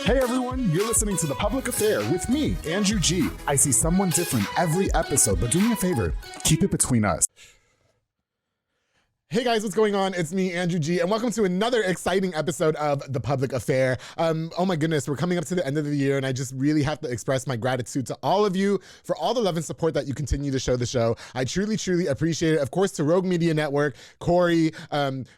Hey everyone, you're listening to The Public Affair with me, Andrew G. I see someone different every episode, but do me a favor, keep it between us. Hey guys, what's going on? It's me, Andrew G, and welcome to another exciting episode of The Public Affair. Oh my goodness, we're coming up to the end of the year, and I just really have to express my gratitude to all of you for all the love and support that you continue to show the show. I truly, truly appreciate it. Of course, to Rogue Media Network, Corey,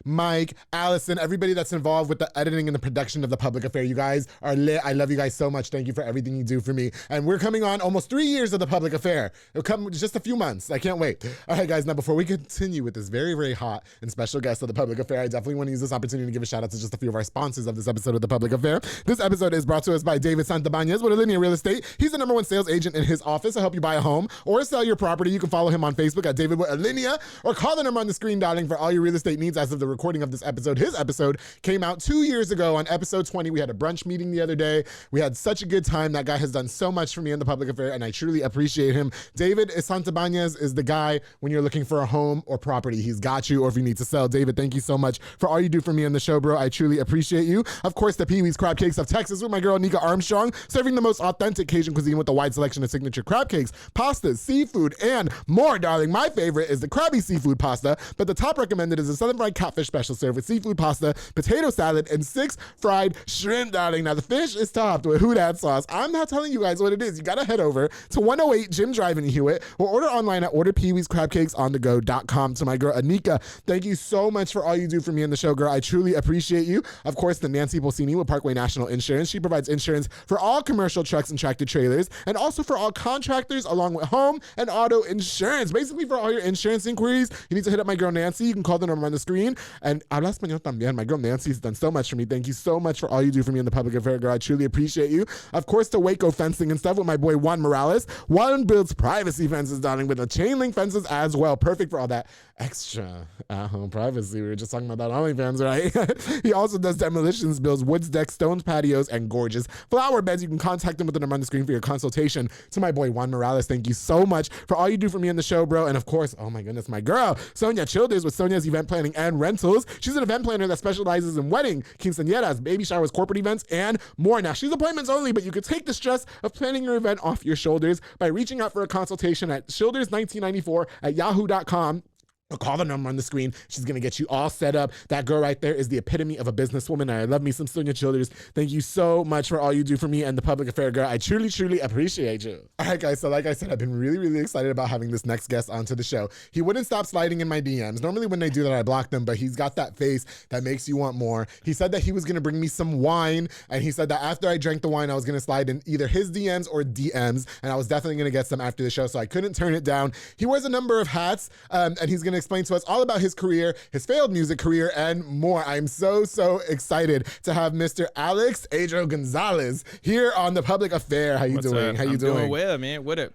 Mike, Allison, everybody that's involved with the editing and the production of The Public Affair. You guys are lit. I love you guys so much. Thank you for everything you do for me. And we're coming on almost 3 years of The Public Affair. It'll come just a few months. I can't wait. All right, guys, now before we continue with this very, very hot and special guest of The Public Affair, I definitely want to use this opportunity to give a shout out to just a few of our sponsors of this episode of The Public Affair. This episode is brought to us by David Santabanez with Alinea Real Estate. He's the #1 sales agent in his office to help you buy a home or sell your property. You can follow him on Facebook at David with Alinea or call the number on the screen, darling, for all your real estate needs. As of the recording of this episode, his episode came out 2 years ago on episode 20. We had a brunch meeting the other day. We had such a good time. That guy has done so much for me in The Public Affair, and I truly appreciate him. David Santabanez is the guy when you're looking for a home or property. He's got you, or if you need to sell. David, thank you so much for all you do for me on the show, bro. I truly appreciate you. Of course, the Pee Wee's Crab Cakes of Texas with my girl, Nika Armstrong, serving the most authentic Cajun cuisine with a wide selection of signature crab cakes, pastas, seafood, and more, darling. My favorite is the Krabby Seafood Pasta, but the top recommended is the Southern Fried Catfish Special served with seafood pasta, potato salad, and 6 fried shrimp, darling. Now, the fish is topped with Houdat sauce. I'm not telling you guys what it is. You gotta head over to 108 Jim Drive in Hewitt or order online at orderpeeweescrabcakesonthego.com. To my girl, Anika, thank you so much for all you do for me in the show, girl. I truly appreciate you. Of course, the Nancy Bolsini with Parkway National Insurance. She provides insurance for all commercial trucks and tractor trailers, and also for all contractors, along with home and auto insurance. Basically, for all your insurance inquiries, you need to hit up my girl Nancy. You can call the number on the screen. And habla español también. My girl Nancy's done so much for me. Thank you so much for all you do for me in The Public Affair, girl. I truly appreciate you. Of course, to Waco Fencing and stuff with my boy Juan Morales. Juan builds privacy fences, darling, with the chain link fences as well. Perfect for all that extra at-home privacy. We were just talking about that OnlyFans, right? He also does demolitions, builds woods, decks, stones, patios, and gorgeous flower beds. You can contact him with the number on the screen for your consultation. To my boy Juan Morales, thank you so much for all you do for me on the show, bro. And of course, oh my goodness, my girl, Sonia Childers with Sonia's Event Planning and Rentals. She's an event planner that specializes in wedding, quinceañeras, baby showers, corporate events, and more. Now, she's appointments only, but you can take the stress of planning your event off your shoulders by reaching out for a consultation at shoulders1994@yahoo.com. Or call the number on the screen. She's going to get you all set up. That girl right there is the epitome of a businesswoman. I love me some Sonia Childers. Thank you so much for all you do for me and The Public Affair, girl. I truly, truly appreciate you. All right, guys. So like I said, I've been really, really excited about having this next guest onto the show. He wouldn't stop sliding in my DMs. Normally when they do that, I block them, but he's got that face that makes you want more. He said that he was going to bring me some wine, and he said that after I drank the wine, I was going to slide in either his DMs or DMs, and I was definitely going to get some after the show, so I couldn't turn it down. He wears a number of hats, and he's going to explain to us all about his career, his failed music career, and more. I'm so excited to have Mr. Adro Gonzalez here on The Public Affair. How you doing? How you doing? Doing well, man. What an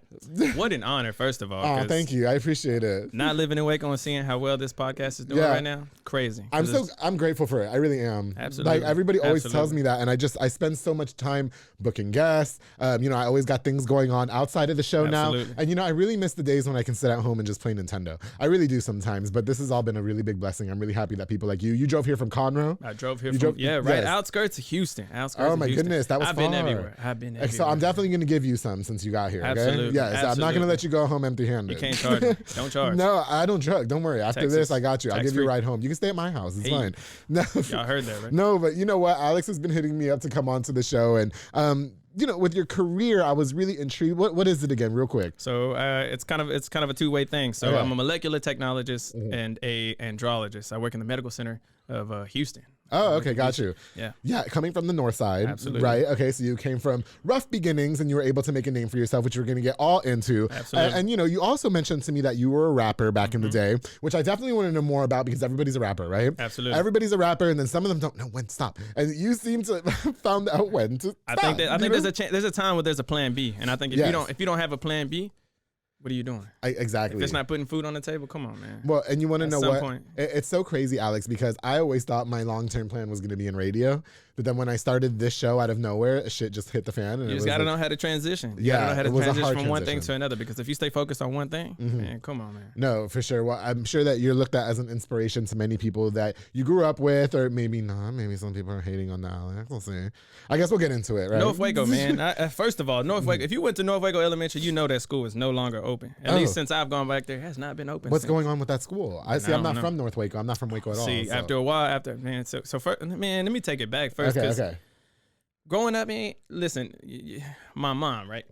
honor, first of all. Oh, thank you. I appreciate it. Not living in Waco and seeing how well this podcast is doing right now, crazy. I'm grateful for it. I really am. Absolutely. Like everybody always tells me that, and I spend so much time booking guests. I always got things going on outside of the show now, and I really miss the days when I can sit at home and just play Nintendo. I really do sometimes, but this has all been a really big blessing. I'm really happy that people like you drove here from Conroe. I drove here outskirts of Houston. Oh my goodness, that was far. Been everywhere. I've been everywhere. So I'm definitely going to give you some since you got here. Okay? Absolutely. Yes, absolutely. I'm not going to let you go home empty-handed. You can't charge me. Don't charge. No, I don't drug. Don't worry. After Texas, this, I got you. I'll give you a ride home. You can stay at my house. It's fine. No, y'all heard that, right? No, but you know what? Alex has been hitting me up to come onto the show, and with your career, I was really intrigued. What is it again, real quick? So it's kind of a two-way thing. So I'm a molecular technologist and a andrologist. I work in the medical center of Houston. Oh, okay, got you. Yeah, coming from the north side, absolutely, right? Okay, so you came from rough beginnings, and you were able to make a name for yourself, which we're going to get all into. Absolutely. And you also mentioned to me that you were a rapper back in the day, which I definitely want to know more about because everybody's a rapper, right? Absolutely. Everybody's a rapper, and then some of them don't know when to stop, and you seem to have found out when to stop. I think there's a time where there's a plan B, and I think if you don't have a plan B, what are you doing? Exactly. If it's not putting food on the table, come on, man. Well, and you want to know what? Point. It's so crazy, Alex, because I always thought my long-term plan was going to be in radio. But then when I started this show out of nowhere, shit just hit the fan. And you just got to know how to transition. You yeah, got to know how to it was a transition hard from one thing transition. to another, because if you stay focused on one thing, man, come on, man. No, for sure. Well, I'm sure that you're looked at as an inspiration to many people that you grew up with, or maybe not. Maybe some people are hating on that. We'll see. I guess we'll get into it, right? North Waco, man. First of all, North Waco. If you went to North Waco Elementary, you know that school is no longer open. At least since I've gone back there, it has not been open. What's since. going on with that school? I'm not from North Waco. I'm not from Waco at all. See, so. after a while, man. So first, man, let me take it back first. Okay. Growing up, man, listen, my mom, right?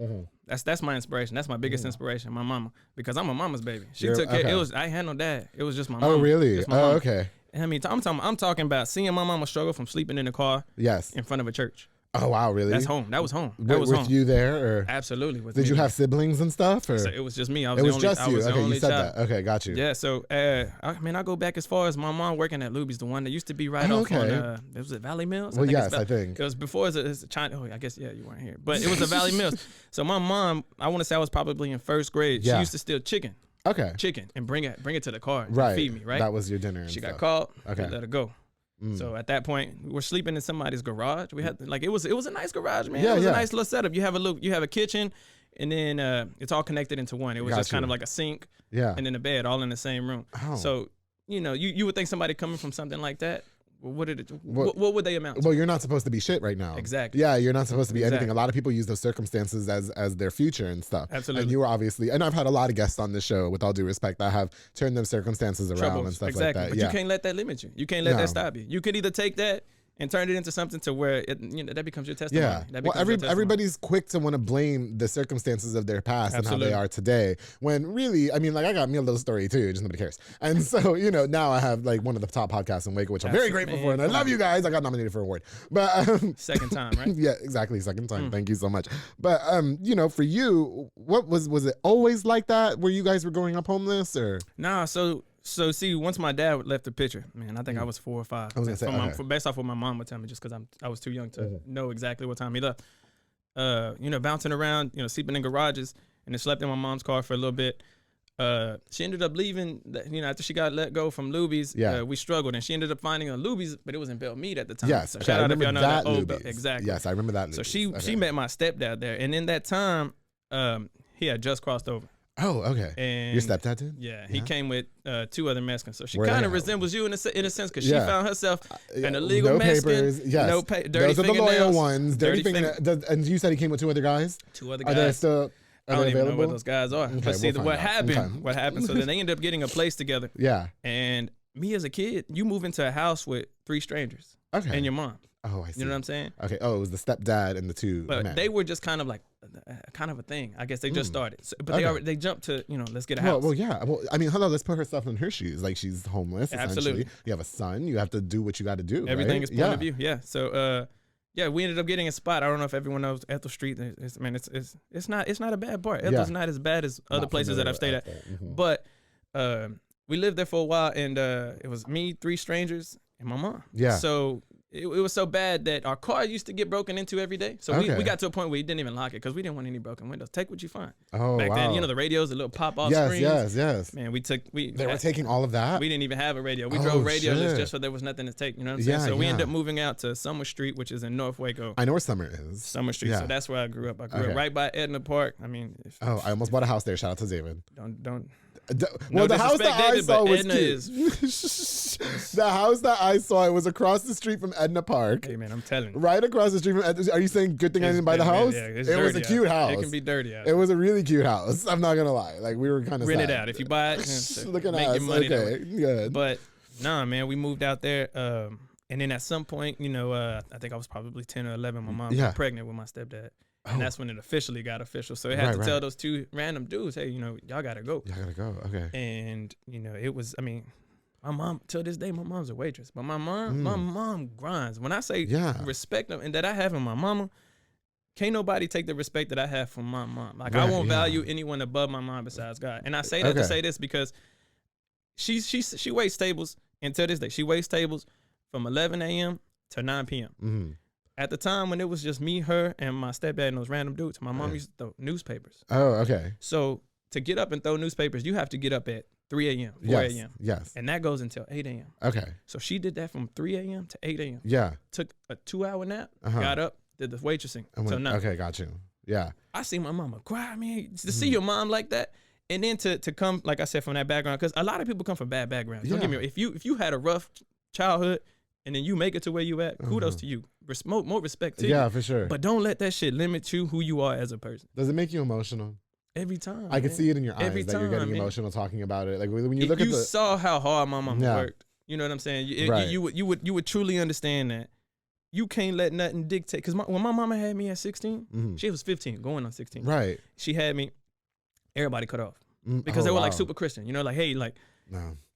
That's my inspiration. That's my biggest inspiration, my mama, because I'm a mama's baby. She took care. It was I had no dad. It was just my mom. Oh, really? Oh, okay. I mean, I'm talking about seeing my mama struggle from sleeping in the car. Yes. In front of a church. Oh, wow, really? That's home. That was home. That was with home. you there? Or? Absolutely. Did you have siblings and stuff? Or? So it was just me. I was it was the only, just you. Okay, you said child. that. Okay, got you. Yeah, so, I go back as far as my mom working at Luby's, the one that used to be right off on, was it Valley Mills? Well, yes, I think. It was before it was a China. Oh, I guess, yeah, you weren't here. But it was a Valley Mills. So my mom, I want to say I was probably in first grade. She used to steal chicken. Okay. Chicken and bring it to the car and feed me, right? That was your dinner. She got caught. Okay. Let her go. So at that point, we were sleeping in somebody's garage. We had it was a nice garage, man. Yeah, it was a nice little setup. You have a kitchen, and then it's all connected into one. It was just kind of like a sink, and then a bed, all in the same room. Oh. So you would think somebody coming from something like that. What would they amount to? Well, you're not supposed to be shit right now. Exactly. Yeah, you're not supposed to be anything. A lot of people use those circumstances as their future and stuff. Absolutely. And you were obviously, and I've had a lot of guests on this show, with all due respect, that have turned those circumstances around and stuff like that. But you can't let that limit you. You can't let that stop you. You could either take that and turn it into something to where that becomes your testimony. Yeah. Well, everybody's quick to want to blame the circumstances of their past and how they are today. When really, I mean, like I got me a little story too, just nobody cares. And so, now I have like one of the top podcasts in Waco, which I'm very grateful for, and I love you guys. I got nominated for an award, but second time, right? Yeah, exactly, second time. Thank you so much. But for you, what was it always like that? Where you guys were growing up homeless, or nah? So see, once my dad left the picture, man, I think I was 4 or 5. I was gonna say, based off what my mom would tell me, just because I was too young to know exactly what time he left. Bouncing around, sleeping in garages, and then slept in my mom's car for a little bit. She ended up leaving, after she got let go from Luby's. We struggled, and she ended up finding a Luby's, but it was in Belmead at the time. Yes, so shout out if y'all know that old Luby's. Exactly. Yes, I remember that. So Luby's. she met my stepdad there, and in that time, he had just crossed over. Oh, okay. And your stepdad did? Yeah, he came with 2 other Mexicans. So she kind of resembles you in a sense, because she found herself an illegal Mexican. Papers, yes. Dirty Those are the loyal ones. Dirty fingernails. And you said he came with 2 other guys? 2 other guys. Are they still? I don't even know where those guys are. Okay, but see, we'll what happened? Okay. What happened? So then they ended up getting a place together. Yeah. And me as a kid, you move into a house with 3 strangers. Okay. And your mom. Oh, I see. You know what I'm saying? Okay. Oh, it was the stepdad and the 2 But men. they were just kind of like kind of a thing. I guess they just started. So, but they jumped to, let's get a house. Well, yeah. Well, I mean, hello, let's put herself in her shoes. Like, she's homeless, Absolutely. essentially. You have a son. You have to do what you got to do. Everything right? is point of view. Yeah. So, we ended up getting a spot. I don't know if everyone knows Ethel Street. It's not a bad part. Ethel's not as bad as other places that I've stayed at. But we lived there for a while, and it was me, 3 strangers, and my mom. Yeah. So it was so bad that our car used to get broken into every day. So we got to a point where we didn't even lock it because we didn't want any broken windows. Take what you find. Oh, Back wow. then, the radios, the little pop-off screens. Yes. Man, They were taking all of that? We didn't even have a radio. We drove radios just so there was nothing to take. You know what I'm saying? So we ended up moving out to Summer Street, which is in North Waco. I know where Summer is. Summer Street. So that's where I grew up. I grew up right by Edna Park. I mean, I almost bought a house there. Shout out to David. Don't. Well, the house that I saw was Edna cute. The house that I saw, it was across the street from Edna Park. Hey man, I'm telling you. Right across the street from Edna. Are you saying good thing I didn't buy the house? Yeah, it was a cute house. It can be dirty out. It was a really cute house. I'm not gonna lie. Like, we were kind of rent it out if you buy it. Look at make us. Your money okay, good. But nah, man, we moved out there, and then at some point, I think I was probably 10 or 11. My mom got pregnant with my stepdad. And that's when it officially got official. So it had to tell those 2 random dudes, hey, y'all gotta go. Y'all gotta go. Okay. And it was, I mean, my mom, till this day, my mom's a waitress. But my mom grinds. When I say respect and that I have in my mama, can't nobody take the respect that I have from my mom. Like, I won't value anyone above my mom besides God. And I say that to say this because she waits tables, and to this day, she waits tables from 11 a.m. to 9 p.m. Mm-hmm. At the time when it was just me, her, and my stepdad and those random dudes, my mom used to throw newspapers. Oh, okay. So to get up and throw newspapers, you have to get up at 3 a.m., 4 a.m. Yes. And that goes until 8 a.m. Okay. So she did that from 3 a.m. to 8 a.m. Yeah. Took a 2-hour nap, got up, did the waitressing. So now. Okay, got you. Yeah. I see my mama cry. I mean, to see your mom like that, and then to come, like I said, from that background, because a lot of people come from bad backgrounds. Don't get me wrong. If you had a rough childhood and then you make it to where you at, kudos to you. More respect to you. Yeah, for sure. But don't let that shit limit you, who you are as a person. Does it make you emotional? Every time. I can see it in your eyes Every that time, you're getting emotional talking about it. Like when you look at you saw how hard my mama worked. You know what I'm saying? You would truly understand that. You can't let nothing dictate. Because when my mama had me at 16, she was 15, going on 16. Right. She had me, everybody cut off. Because they were like super Christian. You know, like, hey, like,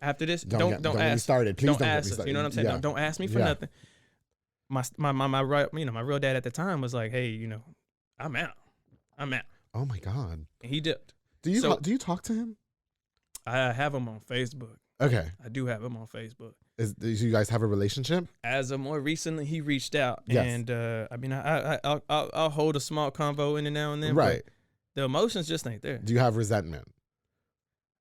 after this, don't ask. Get me started. Please don't ask us. You know what I'm saying? Yeah. Don't ask me for nothing. My real dad at the time was like, hey, you know, I'm out. Oh my God. And he dipped. Do you talk to him? I have him on Facebook. Okay. I do have him on Facebook. Do you guys have a relationship? As of more recently, he reached out, and I mean, I'll hold a small convo in and now and then. Right. But the emotions just ain't there. Do you have resentment?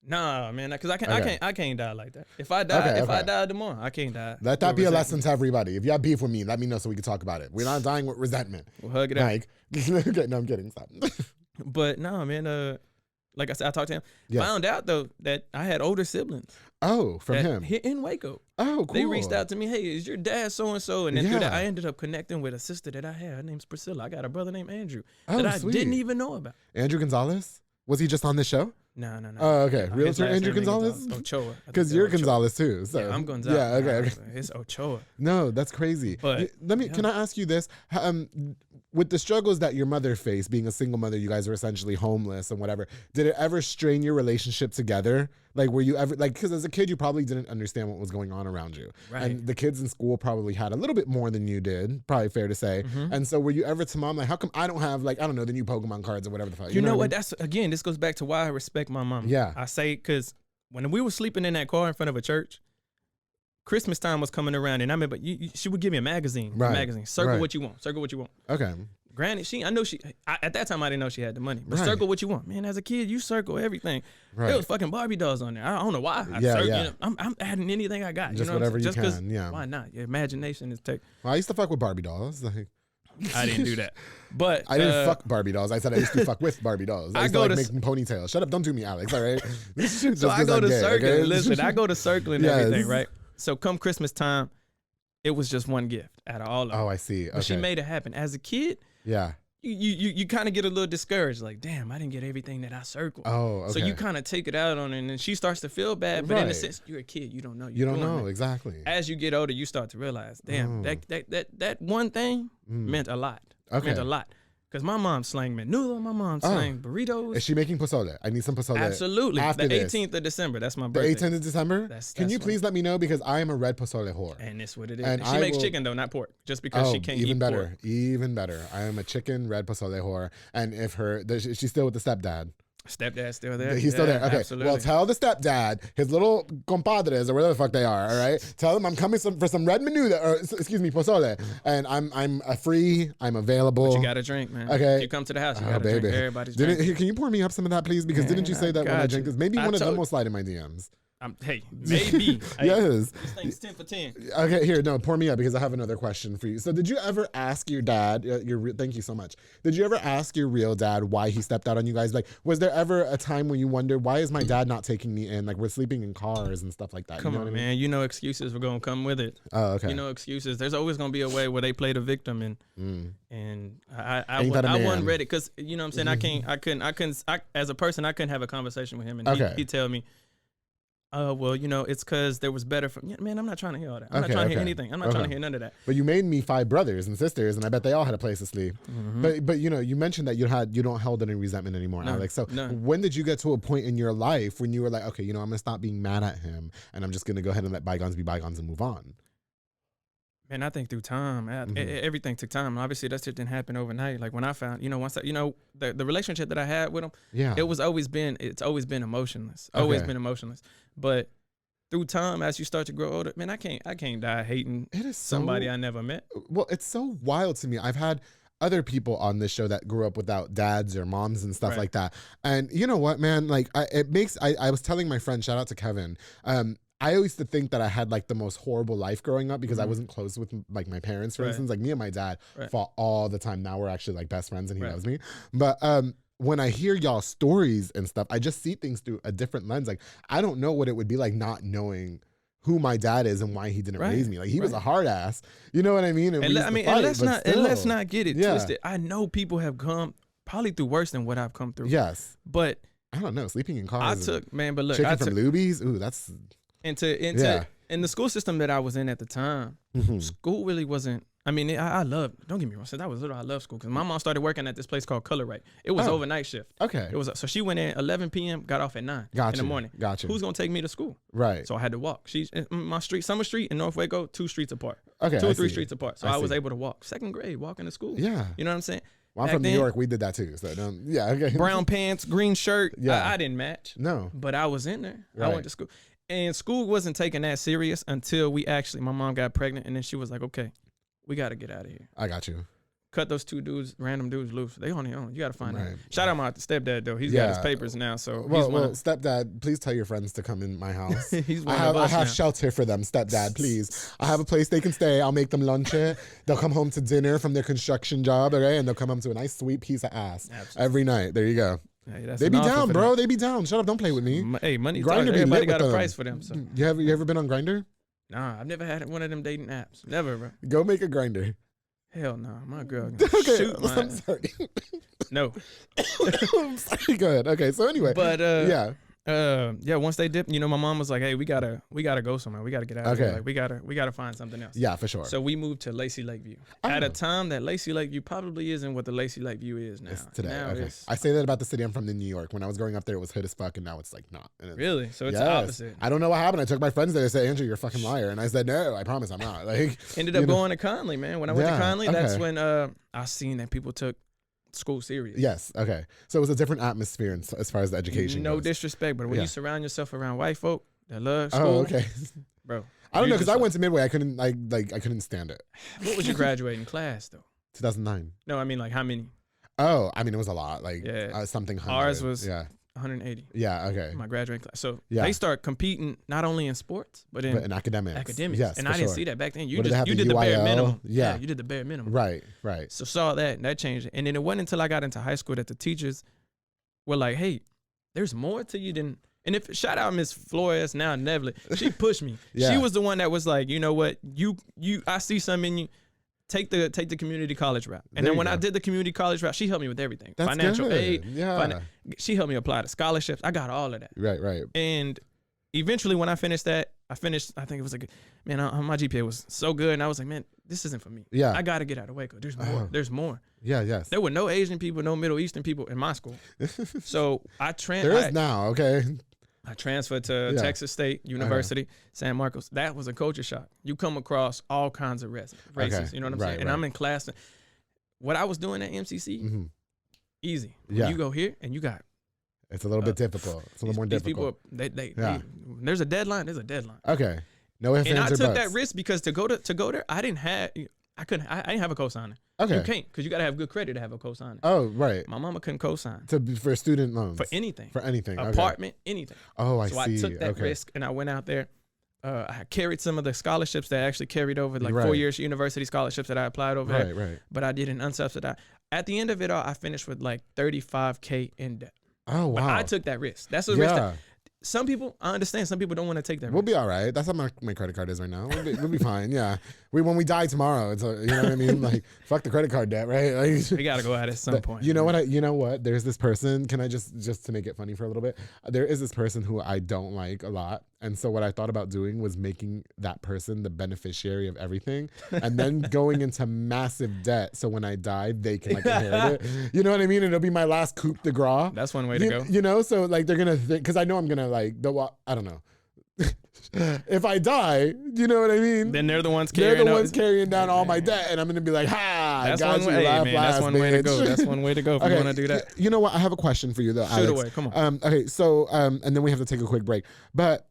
Nah, man, because I can't die like that. If I die tomorrow, I can't die. Let that be a lesson to everybody. If you have beef with me, let me know so we can talk about it. We're not dying with resentment. We'll hug it out. Okay, no, I'm kidding. Stop. But no, man. Like I said, I talked to him. Yes. Found out though that I had older siblings. Oh, from him in Waco. Oh, cool. They reached out to me. Hey, is your dad so and so? And then through that, I ended up connecting with a sister that I had. Her name's Priscilla. I got a brother named Andrew that I didn't even know about. Andrew Gonzalez? Was he just on this show? No. Oh, okay. Realtor Andrew Gonzalez? Ochoa. Because you're Gonzalez too. So. Yeah, I'm Gonzalez. Yeah, okay. It's Ochoa. No, that's crazy. But can I ask you this? With the struggles that your mother faced, being a single mother, you guys were essentially homeless and whatever. Did it ever strain your relationship together? Like, were you ever, like, because as a kid, you probably didn't understand what was going on around you. Right. And the kids in school probably had a little bit more than you did, probably fair to say. And so were you ever to mom, like, how come I don't have, like, I don't know, the new Pokemon cards or whatever the fuck? You know what? That's, again, this goes back to why I respect my mom. Yeah. I say, because when we were sleeping in that car in front of a church, Christmas time was coming around, and I remember she would give me a magazine. Right. A magazine. Circle what you want. Circle what you want. Okay. Granted, at that time I didn't know she had the money. But circle what you want. Man, as a kid, you circle everything. Right. There was fucking Barbie dolls on there. I don't know why. You know, I'm adding anything I got. Just whatever you can. Yeah. Why not? Your imagination is Well, I used to fuck with Barbie dolls. Like, I didn't do that. But I didn't fuck Barbie dolls. I said I used to fuck with Barbie dolls. I used to make ponytails. Shut up. Don't do me, Alex. All right. So I go to circling. Okay? Listen, I go to circling and everything, right? So come Christmas time, it was just one gift out of all of them. Oh, I see. Okay. But she made it happen. As a kid, you kind of get a little discouraged, like, damn, I didn't get everything that I circled. Oh, okay. So you kind of take it out on her, and then she starts to feel bad. But in a sense, you're a kid, you don't know. You don't know exactly. As you get older, you start to realize, damn, that one thing meant a lot. Okay. Meant a lot. Because my mom slang menudo, my mom slang burritos. Is she making pozole? I need some pozole. Absolutely. After the 18th of December, that's my birthday. The 18th of December? Can you please let me know? Because I am a red pozole whore. And that's what it is. And she makes chicken, though, not pork. Just because she can't eat pork. Even better. I am a chicken red pozole whore. And if she's still with the stepdad. Stepdad's still there. He's still there. Okay. Absolutely. Well, tell the stepdad, his little compadres or whatever the fuck they are. All right. Tell him I'm coming for some red menudo, or excuse me, pozole, and I'm free. I'm available. But you got to drink, man. Okay. If you come to the house, you got to drink. Everybody's drinking. Can you pour me up some of that, please? Because didn't you say that when I drink this? Maybe one of them will slide in my DMs. Hey, maybe. Yes. This thing's 10 for 10. Okay, here, no, pour me up because I have another question for you. So did you ever ask your dad, thank you so much. Did you ever ask your real dad why he stepped out on you guys? Like, was there ever a time when you wondered, why is my dad not taking me in? Like, we're sleeping in cars and stuff like that. Come on, man. You know excuses were going to come with it. Oh, okay. You know excuses. There's always going to be a way where they play the victim. And I wasn't ready because, you know what I'm saying? I couldn't, as a person, I couldn't have a conversation with him. And he'd tell me, well, you know, it's because there was better. Man, I'm not trying to hear all that. I'm not trying to hear anything. I'm not trying to hear none of that. But you made me 5 brothers and sisters, and I bet they all had a place to sleep. But you know, you mentioned that you don't hold any resentment anymore, Alex. So when did you get to a point in your life when you were like, okay, you know, I'm gonna stop being mad at him, and I'm just gonna go ahead and let bygones be bygones and move on? Man, I think through time, everything took time. Obviously, that shit didn't happen overnight. Like when I found, the relationship that I had with him, it's always been emotionless. Always been emotionless. But through time, as you start to grow older, man, I can't die hating somebody I never met. Well, it's so wild to me. I've had other people on this show that grew up without dads or moms and stuff like that. And you know what, man? Like, I was telling my friend, shout out to Kevin. I used to think that I had like the most horrible life growing up because I wasn't close with like my parents, for instance. Like me and my dad fought all the time. Now we're actually like best friends and he loves me. But when I hear y'all's stories and stuff, I just see things through a different lens. Like, I don't know what it would be like not knowing who my dad is and why he didn't raise me. Like, he was a hard ass. You know what I mean? And let's not get it twisted. I know people have come probably through worse than what I've come through. Yes. But I don't know. Sleeping in cars. Chicken from Luby's. Ooh, that's in the school system that I was in at the time, school really wasn't. I mean, I love. Don't get me wrong. Since I was little, I love school because my mom started working at this place called Color Right. It was overnight shift. Okay. It was so she went in 11 p.m. got off at 9 in the morning. Gotcha. Who's gonna take me to school? Right. So I had to walk. She's my street, Summer Street in North Waco, 2 streets apart. Okay. 2 or 3 streets apart. So I was able to walk. 2nd grade, walking to school. Yeah. You know what I'm saying? Well, I'm from New York. We did that too. So okay. Brown pants, green shirt. Yeah. I didn't match. No. But I was in there. Right. I went to school. And school wasn't taken that serious until my mom got pregnant, and then she was like, okay, we got to get out of here. I got you. Cut those 2 random dudes loose. They on their own. You got to find out. Shout out my stepdad, though. He's got his papers now. So stepdad, please tell your friends to come in my house. He's one of us I have now. Shelter for them, stepdad, please. I have a place they can stay. I'll make them lunch here. They'll come home to dinner from their construction job, okay? And they'll come home to a nice, sweet piece of ass every night. There you go. Hey, they be down, bro. Them. They be down. Shut up. Don't play with me. Hey, money. Grindr Everybody got a price for them. So. You ever been on Grindr? Nah, I've never had one of them dating apps. Never, bro. Go make a Grindr. Hell no, my girl. Okay, shoot my I'm sorry. No. I'm sorry. Go ahead. Okay, so anyway. But once they dipped, my mom was like, "Hey, we gotta go somewhere. We gotta get out of here. Like, we gotta find something else." Yeah, for sure. So we moved to Lacey Lakeview at a time that Lacey Lakeview probably isn't what the Lacey Lakeview is now. It's today. Now okay. I say that about the city. I'm from New York. When I was growing up there, it was hood as fuck, and now it's like not. Really? So it's the opposite. I don't know what happened. I took my friends there. They said, "Andrew, you're a fucking liar," and I said, "No, I promise, I'm not." Like, ended up going to Conley, man. When I went to Conley, that's when I seen that people took school serious. Yes. Okay. So it was a different atmosphere as far as the education No goes. disrespect, but when you surround yourself around white folk that love school. Oh, okay. Bro. I don't know, because I went to Midway. I couldn't I couldn't stand it. What was your graduating class though? 2009. No, I mean like how many? Oh, I mean it was a lot. Like something 100. Ours was 180. Yeah, okay. My graduating class. So they start competing not only in sports, but in academics. Yes, and I didn't see that back then. You did the bare minimum. Yeah, you did the bare minimum. Right. So saw that, and that changed it. And then it wasn't until I got into high school that the teachers were like, "Hey, there's more to you than." And if shout out Miss Flores, now Neville, she pushed me. She was the one that was like, you know what, I see something in you. Take the community college route. And then when I did the community college route, she helped me with everything. That's financial good. aid. Yeah. She helped me apply to scholarships. I got all of that. Right. And eventually when I finished that, I think it was like, man, my GPA was so good. And I was like, man, this isn't for me. Yeah. I got to get out of Waco. There's more. There's more. Yeah, yes. There were no Asian people, no Middle Eastern people in my school. So there is now, okay. I transferred to Texas State University, San Marcos. That was a culture shock. You come across all kinds of races. You know what I'm saying? And I'm in class. What I was doing at MCC, easy. Yeah. You go here and you got. It's a little bit difficult. It's a little more difficult. These people, there's a deadline. There's a deadline. Okay. No ifs, and ands, I or took buts. that risk because to go there, I didn't have a cosigner. Okay. You can't because you got to have good credit to have a cosigner. Oh, right. My mama couldn't cosign. For student loans. For anything. Apartment, anything. Oh, I see. So I took that risk and I went out there. I carried some of the scholarships that I actually carried over, like 4 years university scholarships that I applied over there. Right. But I did an unsubsidized. At the end of it all, I finished with like $35K in debt. Oh, wow. But I took that risk. That's a risk that some people, I understand, some people don't want to take that risk. We'll be all right. That's how my credit card is right now. We'll be fine. Yeah. When we die tomorrow, it's you know what I mean? Like, fuck the credit card debt, right? Like, we got to go out at some point. You know what? There's this person. Can I just to make it funny for a little bit? There is this person who I don't like a lot. And so what I thought about doing was making that person the beneficiary of everything and then going into massive debt. So when I die, they can like inherit it. You know what I mean? It'll be my last coup de grace. That's one way to go. You know, so like they're going to think, because I know I'm going to like, I don't know. If I die, you know what I mean? Then they're the ones carrying down all my debt, and I'm gonna be like, that's one way. That's one way to go. That's one way to go if you want to do that. You know what? I have a question for you though, Shoot Alex. away. Come on. Okay, so and then we have to take a quick break. But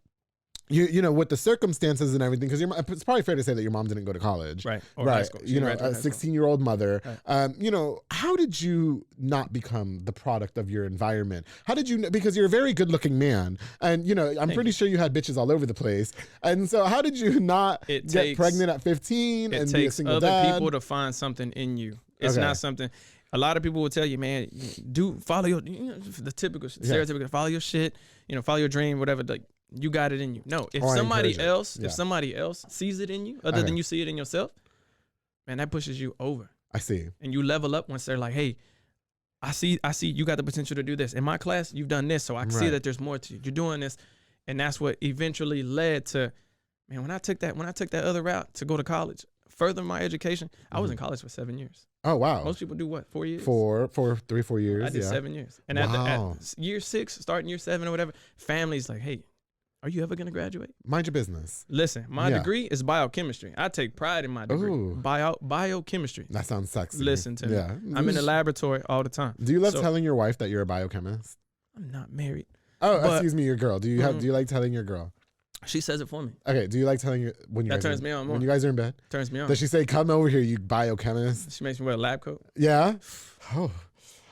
you know, with the circumstances and everything, because it's probably fair to say that your mom didn't go to college. Right. Or right. high school. You know, a 16-year-old mother. Right. You know, how did you not become the product of your environment? How did you, because you're a very good looking man, and, you know, I'm pretty sure you had bitches all over the place. And so how did you not get pregnant at 15 and be a single dad? It takes other people to find something in you. It's not something. A lot of people will tell you, man, follow your, the typical, stereotypical, follow your shit, you know, follow your dream, whatever. Like, you got it in you. No, if somebody else sees it in you, other than you see it in yourself, man, that pushes you over. I see. And you level up once they're like, hey, I see you got the potential to do this. In my class, you've done this, so I can see that there's more to you. You're doing this. And that's what eventually led to, man, when I took that other route to go to college, further my education, I was in college for 7 years. Oh, wow. Most people do what, 4 years? 4 years. I did 7 years. And at year 6, starting year 7 or whatever, family's like, hey, are you ever going to graduate? Mind your business. Listen, my degree is biochemistry. I take pride in my degree. Ooh. Biochemistry. That sounds sexy. Listen to me. I'm in the laboratory all the time. Do you love telling your wife that you're a biochemist? I'm not married. Oh, excuse me, your girl. Do you like telling your girl? She says it for me. Okay. Do you like telling her when you that turns me on more. When you guys are in bed? Turns me on. Does she say, "Come over here, you biochemist"? She makes me wear a lab coat. Yeah.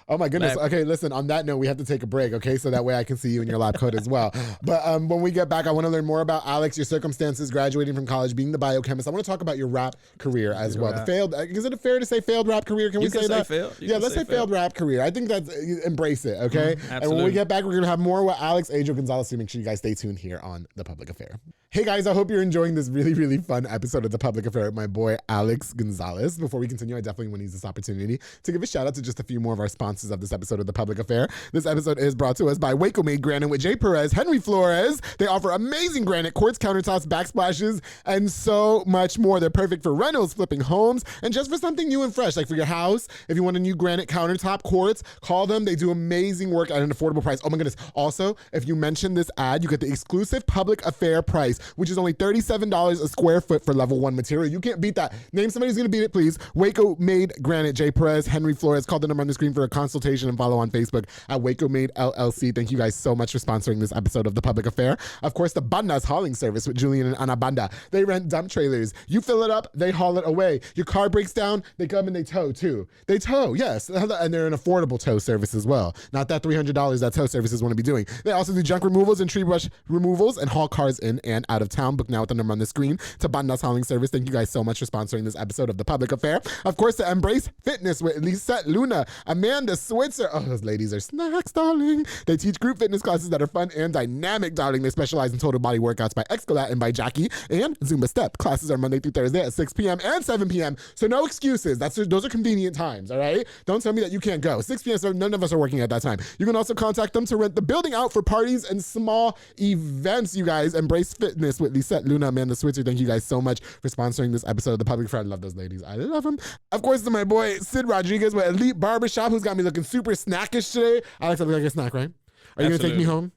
Oh my goodness. Okay, listen, on that note, we have to take a break, okay? So that way I can see you in your lab coat as well. But when we get back, I want to learn more about Alex, your circumstances, graduating from college, being the biochemist. I want to talk about your rap career as well. The failed, is it fair to say failed rap career? Can we say that? Failed. Yeah, let's say failed rap career. I think that's, embrace it, okay? And when we get back, we're going to have more with Alex, Adro, Gonzalez. So make sure you guys stay tuned here on The Public Affair. Hey guys, I hope you're enjoying this really, really fun episode of The Public Affair with my boy, Alex Gonzalez. Before we continue, I definitely want to use this opportunity to give a shout out to just a few more of our sponsors of this episode of The Public Affair. This episode is brought to us by Waco Made Granite with Jay Perez, Henry Flores. They offer amazing granite quartz, countertops, backsplashes, and so much more. They're perfect for rentals, flipping homes, and just for something new and fresh, like for your house. If you want a new granite countertop quartz, call them. They do amazing work at an affordable price. Oh my goodness. Also, if you mention this ad, you get the exclusive Public Affair price, which is only $37 a square foot for level 1 material. You can't beat that. Name somebody who's going to beat it, please. Waco Made Granite, Jay Perez, Henry Flores. Call the number on the screen for a consultation and follow on Facebook at Waco Made LLC. Thank you guys so much for sponsoring this episode of The Public Affair. Of course, the Banda's hauling service with Julian and Ana Banda. They rent dump trailers. You fill it up, they haul it away. Your car breaks down, they come and they tow too. They tow, yes. And they're an affordable tow service as well. Not that $300 that tow services want to be doing. They also do junk removals and tree brush removals and haul cars in and out of town. Book now with the number on the screen to Banda's hauling service. Thank you guys so much for sponsoring this episode of The Public Affair. Of course, to Embrace Fitness with Lisette Luna, Amanda Switzer. Oh, those ladies are snacks, darling. They teach group fitness classes that are fun and dynamic, darling. They specialize in total body workouts by Excolat and by Jackie, and Zumba Step. Classes are Monday through Thursday at 6 p.m. and 7 p.m. So no excuses. Those are convenient times, all right? Don't tell me that you can't go. 6 p.m. So none of us are working at that time. You can also contact them to rent the building out for parties and small events, you guys. Embrace Fitness with Lisette Luna, Amanda Switzer. Thank you guys so much for sponsoring this episode of The Public Affair. I love those ladies. I love them. Of course, to my boy Sid Rodriguez with Elite Barbershop, who's got me looking super snackish today. Alex, I look like a snack, right? Are you going to take me home?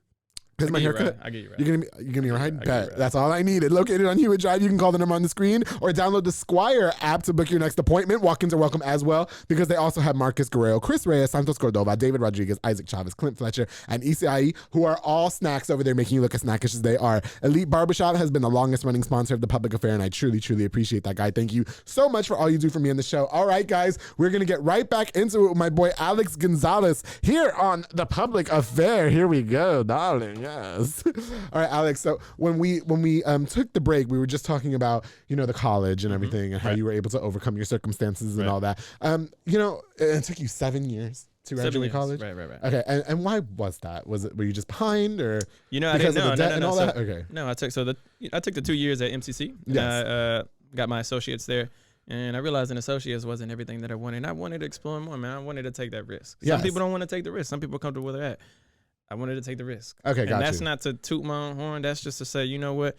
Because my haircut. I get you right. You're gonna give me a ride? Bet. That's all I needed. Located on Hewitt Drive. You can call the number on the screen or download the Squire app to book your next appointment. Walk-ins are welcome as well because they also have Marcus Guerrero, Chris Reyes, Santos Cordova, David Rodriguez, Isaac Chavez, Clint Fletcher, and Isai, who are all snacks over there making you look as snackish as they are. Elite Barbershop has been the longest running sponsor of The Public Affair, and I truly, truly appreciate that, guy. Thank you so much for all you do for me on the show. All right, guys, we're going to get right back into it with my boy Alex Gonzalez here on The Public Affair. Here we go, darling. Yes. All right, Alex. So when we took the break, we were just talking about, you know, the college and everything and how you were able to overcome your circumstances and all that. You know, it took you 7 years to graduate college. Right. Okay. And why was that? Were you just behind or I didn't know. No. Okay. No, I took the 2 years at MCC. And I got my associates there. And I realized an associates wasn't everything that I wanted. And I wanted to explore more, man. I wanted to take that risk. Some people don't want to take the risk. Some people are comfortable where they're at. I wanted to take the risk. Okay, and that's not to toot my own horn. That's just to say, you know what?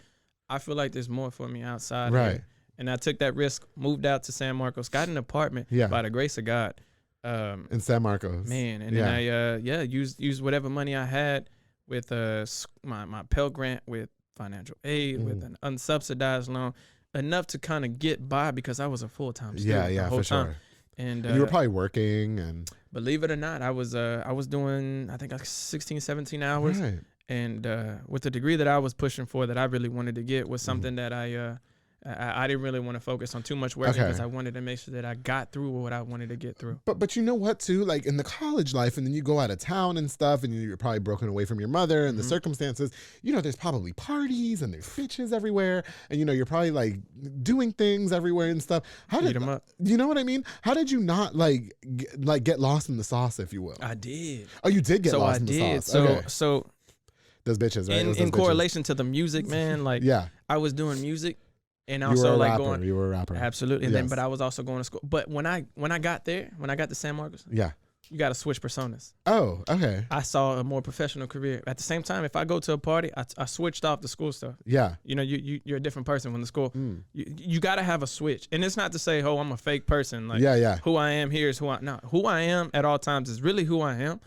I feel like there's more for me outside. Right. Here. And I took that risk, moved out to San Marcos, got an apartment by the grace of God. In San Marcos. Man, and then I used whatever money I had with my Pell Grant, with financial aid, with an unsubsidized loan, enough to kind of get by because I was a full-time student the whole time. Sure. And you were probably working and... Believe it or not, I was doing, I think like 16, 17 hours. Right. And with the degree that I was pushing for, that I really wanted to get, was something that I didn't really want to focus on too much work because I wanted to make sure that I got through what I wanted to get through. But you know what too? Like in the college life, and then you go out of town and stuff, and you're probably broken away from your mother and the circumstances. You know, there's probably parties and there's bitches everywhere, and you know you're probably like doing things everywhere and stuff. How did them up? You know what I mean? How did you not get lost in the sauce, if you will? I did. Oh, you did get lost in the sauce. So those bitches, right? In correlation to the music, man. Like I was doing music. And also you were a rapper. Absolutely. And then, but I was also going to school. But when I got there, when I got to San Marcos, you got to switch personas. Oh, okay. I saw a more professional career. At the same time, if I go to a party, I switched off the school stuff. Yeah. You know, you're a different person from the school. You got to have a switch. And it's not to say, oh, I'm a fake person. Like, who I am here is who I am. No, who I am at all times is really who I am.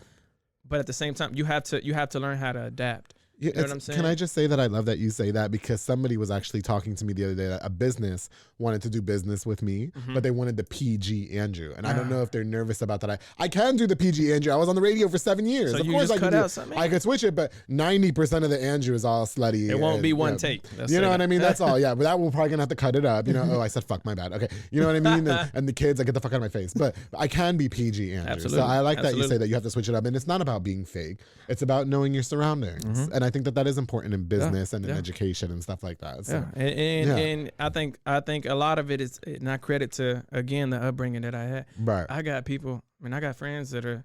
But at the same time, you have to learn how to adapt. You know what I'm saying? Can I just say that I love that you say that, because somebody was actually talking to me the other day that a business wanted to do business with me, but they wanted the PG Andrew. And I don't know if they're nervous about that. I can do the PG Andrew. I was on the radio for 7 years. So of you course just I cut can out something? I could switch it, but 90% of the Andrew is all slutty. It won't be one take. You know what I mean? That's all. Yeah, but that we're probably going to have to cut it up. You know, oh, I said fuck, my bad. Okay. You know what I mean? And the kids, I get the fuck out of my face. But I can be PG Andrew. Absolutely. So I like that you say that you have to switch it up. And it's not about being fake. It's about knowing your surroundings. And I think that is important in business and in education and stuff like that. So, and I think a lot of it is not credit to, again, the upbringing that I had. Right. I got people, I got friends that are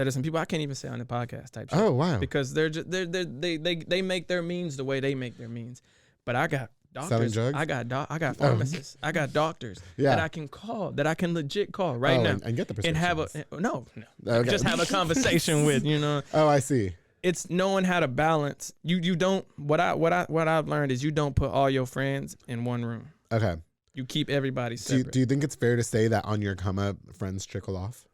some people I can't even say on the podcast type shit. Oh wow. Because they make their means the way they make their means. But I got doctors. Selling drugs? I got pharmacists. I got doctors that I can call, that I can legit call right now and get the prescriptions. And have just have a conversation with, you know. Oh, I see. It's knowing how to balance. You don't. What I've learned is you don't put all your friends in one room. Okay. You keep everybody separate. Do you think it's fair to say that on your come up, friends trickle off?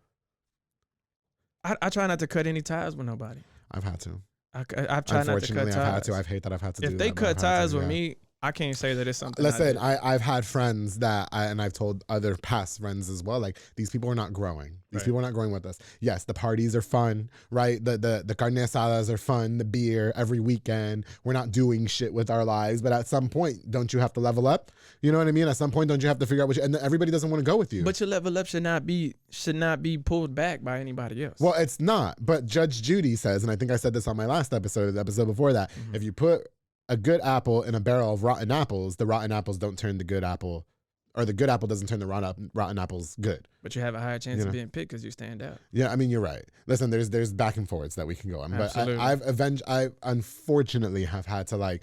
I try not to cut any ties with nobody. I've had to. I've tried not to cut ties. I've had to. I hate that I've had to do that. If they cut ties with me, I can't say that it's something. Listen, I've had friends and I've told other past friends as well, like, these people are not growing. These people are not growing with us. Yes, the parties are fun, right? The carne asadas are fun, the beer every weekend. We're not doing shit with our lives, but at some point, don't you have to level up? You know what I mean? At some point, don't you have to figure out and everybody doesn't want to go with you. But your level up should not be pulled back by anybody else. Well, it's not. But Judge Judy says, and I think I said this on my last episode, the episode before that, if you put a good apple in a barrel of rotten apples, the rotten apples don't turn the good apple, or the good apple doesn't turn the rotten apples good. But you have a higher chance of being picked because you stand out. Yeah, I mean, you're right. Listen, there's back and forwards that we can go on. Absolutely. But I unfortunately have had to